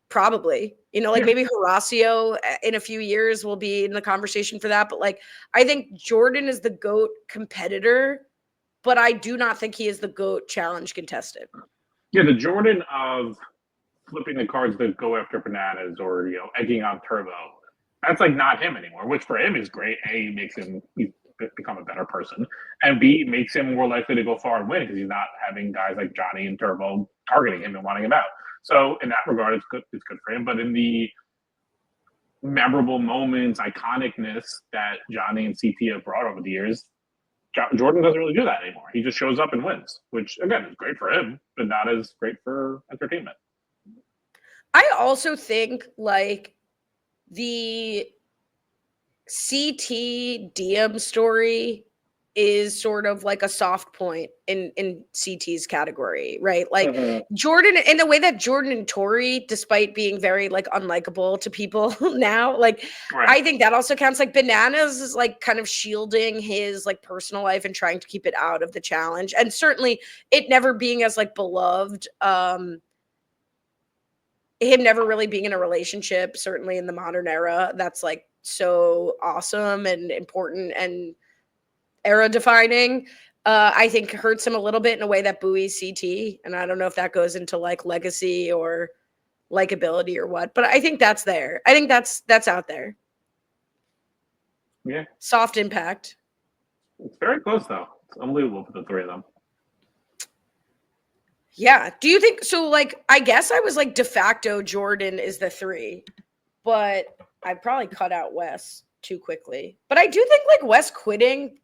Probably. Like maybe Horacio in a few years will be in the conversation for that. But like, I think Jordan is the GOAT competitor, but I do not think he is the GOAT challenge contestant. Yeah, the Jordan of flipping the cards that go after Bananas or, egging on Turbo, that's like not him anymore, which for him is great. A, makes him become a better person, and B, makes him more likely to go far and win because he's not having guys like Johnny and Turbo targeting him and wanting him out. So in that regard, it's good for him. But in the memorable moments, iconicness that Johnny and CT have brought over the years, Jordan doesn't really do that anymore. He just shows up and wins, which again is great for him, but not as great for entertainment. I also think like the CT DM story is sort of like a soft point in CT's category, right? Like Jordan, in the way that Jordan and Tori, despite being very like unlikable to people now, like I think that also counts. Like Bananas is like kind of shielding his like personal life and trying to keep it out of the challenge, and certainly it never being as like beloved. Him never really being in a relationship, certainly in the modern era, that's like so awesome and important and era defining, I think hurts him a little bit in a way that buoys CT. And I don't know if that goes into like legacy or likability or what, but I think that's there. I think that's out there. Yeah. Soft impact. It's very close though. It's unbelievable for the three of them. Yeah. Do you think so? Like, I guess I was like de facto Jordan is the 3, but I probably cut out Wes too quickly. But I do think like Wes quitting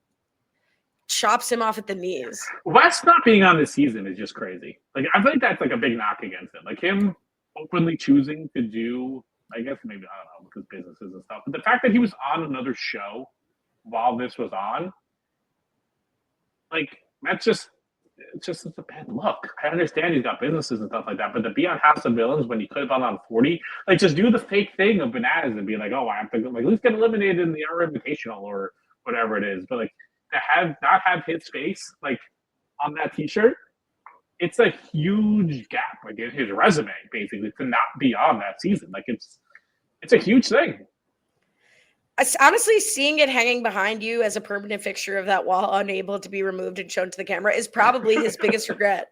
chops him off at the knees. Wes not being on this season is just crazy. Like, I think that's like a big knock against him. Like him openly choosing to do, I guess maybe, I don't know, because businesses and stuff. But the fact that he was on another show while this was on, like, it's just a bad look. I understand he's got businesses and stuff like that, but to be on House of Villains when he could have been on 40, like just do the fake thing of Bananas and be like, oh, I have to like at least get eliminated in the Hour Invitational or whatever it is. But like to not have his face like on that T-shirt, it's a huge gap like in his resume basically to not be on that season. Like it's a huge thing. Honestly, seeing it hanging behind you as a permanent fixture of that wall, unable to be removed and shown to the camera, is probably his biggest regret.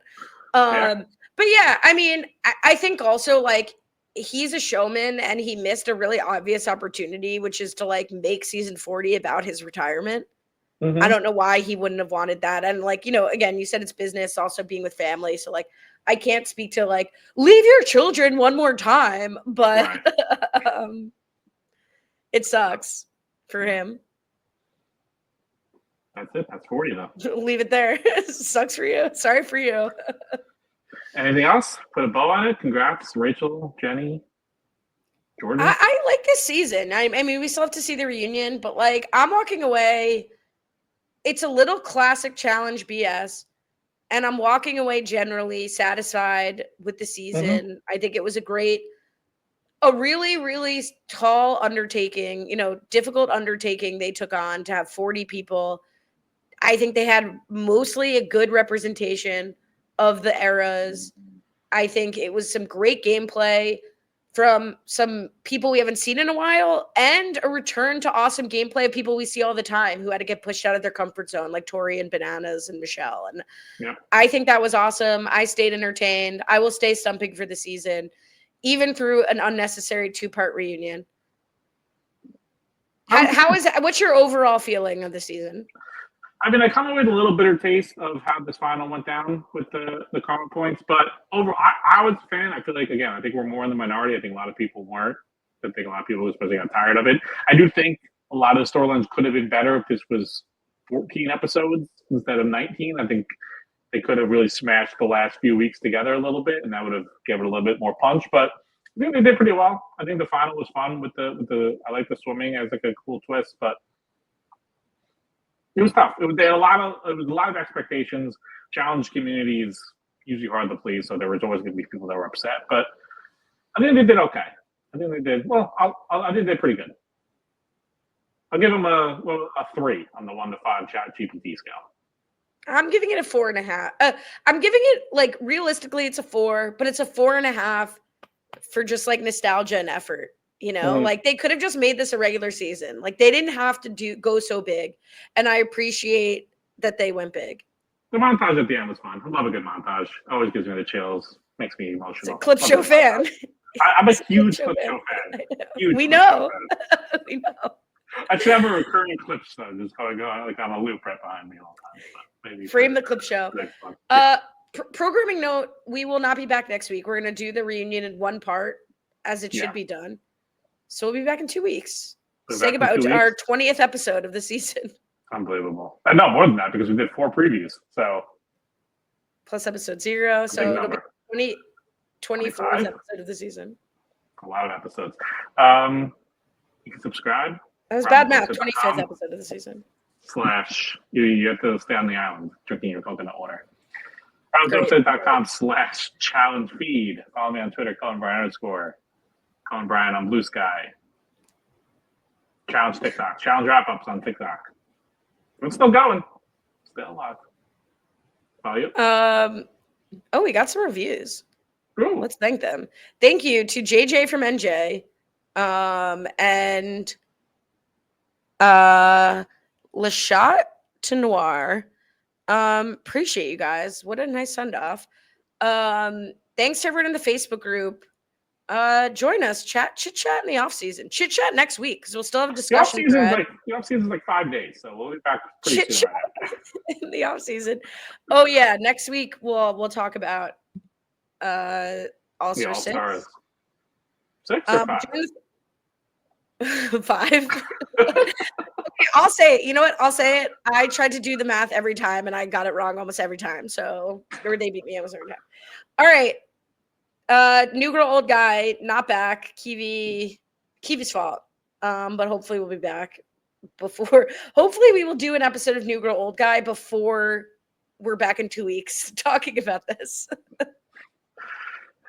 But yeah, I mean, I think also like he's a showman and he missed a really obvious opportunity, which is to like make season 40 about his retirement. Mm-hmm. I don't know why he wouldn't have wanted that. And like, again, you said it's business, also being with family. So like, I can't speak to like, leave your children one more time, but it sucks for him. That's it. That's 40 though. Leave it there. Sucks for you. Sorry for you. Anything else? Put a bow on it. Congrats, Rachel, Jenny, Jordan. I like this season. I mean, we still have to see the reunion, but like I'm walking away. It's a little classic challenge BS. And I'm walking away generally satisfied with the season. Mm-hmm. I think it was a really, really tall undertaking, difficult undertaking they took on to have 40 people. I think they had mostly a good representation of the eras. I think it was some great gameplay. from some people we haven't seen in a while, and a return to awesome gameplay of people we see all the time who had to get pushed out of their comfort zone, like Tori and Bananas and Michelle. And I think that was awesome. I stayed entertained. I will stay stumping for the season, even through an unnecessary 2-part reunion. What's your overall feeling of the season? I mean, I come away with a little bitter taste of how this final went down with the karma points, but overall, I was a fan. I feel like, again, I think we're more in the minority. I think a lot of people weren't. I think a lot of people especially got tired of it. I do think a lot of the storylines could have been better if this was 14 episodes instead of 19. I think they could have really smashed the last few weeks together a little bit, and that would have given it a little bit more punch. But I think they did pretty well. I think the final was fun with the I like the swimming as like a cool twist, but it was tough. It was a lot of expectations. Challenge community is usually hard to please, so there was always going to be people that were upset. But I think they did okay. I think they did well. I think they did pretty good. I'll give them a 3 on the 1 to 5 chat GPT scale. I'm giving it a 4.5. I'm giving it, like, realistically, it's a 4, but it's a 4.5 for just like nostalgia and effort. You know, like they could have just made this a regular season. Like they didn't have to go so big. And I appreciate that they went big. The montage at the end was fun. I love a good montage. Always gives me the chills. Makes me emotional. It's a clip show fan. I'm a huge clip show fan. We know. We know. I should have a recurring clips though, just going like on a loop right behind me all the time. But maybe frame the clip show. Programming note: we will not be back next week. We're going to do the reunion in one part, as it should be done. So we'll be back in 2 weeks. Say goodbye to our 20th episode of the season. Unbelievable. No, more than that, because we did 4 previews. So plus episode 0. So it'll be 24th episode of the season. A lot of episodes. You can subscribe. That was bad math. 25th episode of the season. / you have to stay on the island drinking your coconut water. roundtopset.com/challenge feed. Follow me on Twitter, Cohen_Brian_. Cohen Brian on Blue Sky. Challenge TikTok. Challenge wrap-ups on TikTok. It's still going. Still alive. Follow you. Oh, we got some reviews. Ooh. Let's thank them. Thank you to JJ from NJ. And Lachat to Noir. Appreciate you guys. What a nice send-off. Thanks to everyone in the Facebook group. Join us, chit chat in the off season. Chit chat next week because we'll still have a discussion. The off season is like 5 days, so we'll be back pretty soon. In the off season. Oh yeah, next week we'll talk about All-Star 6. 6 or 5? 5. Okay, I'll say it. You know what? I'll say it. I tried to do the math every time and I got it wrong almost every time. So or they beat me almost every time. All right. New girl, old guy, not back. Kiwi's fault. But hopefully we'll be back before. Hopefully we will do an episode of New Girl, Old Guy before we're back in 2 weeks talking about this. And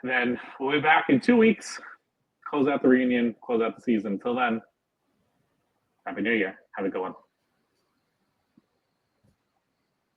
then we'll be back in 2 weeks. Close out the reunion, close out the season. Until then, Happy New Year. Have a good one.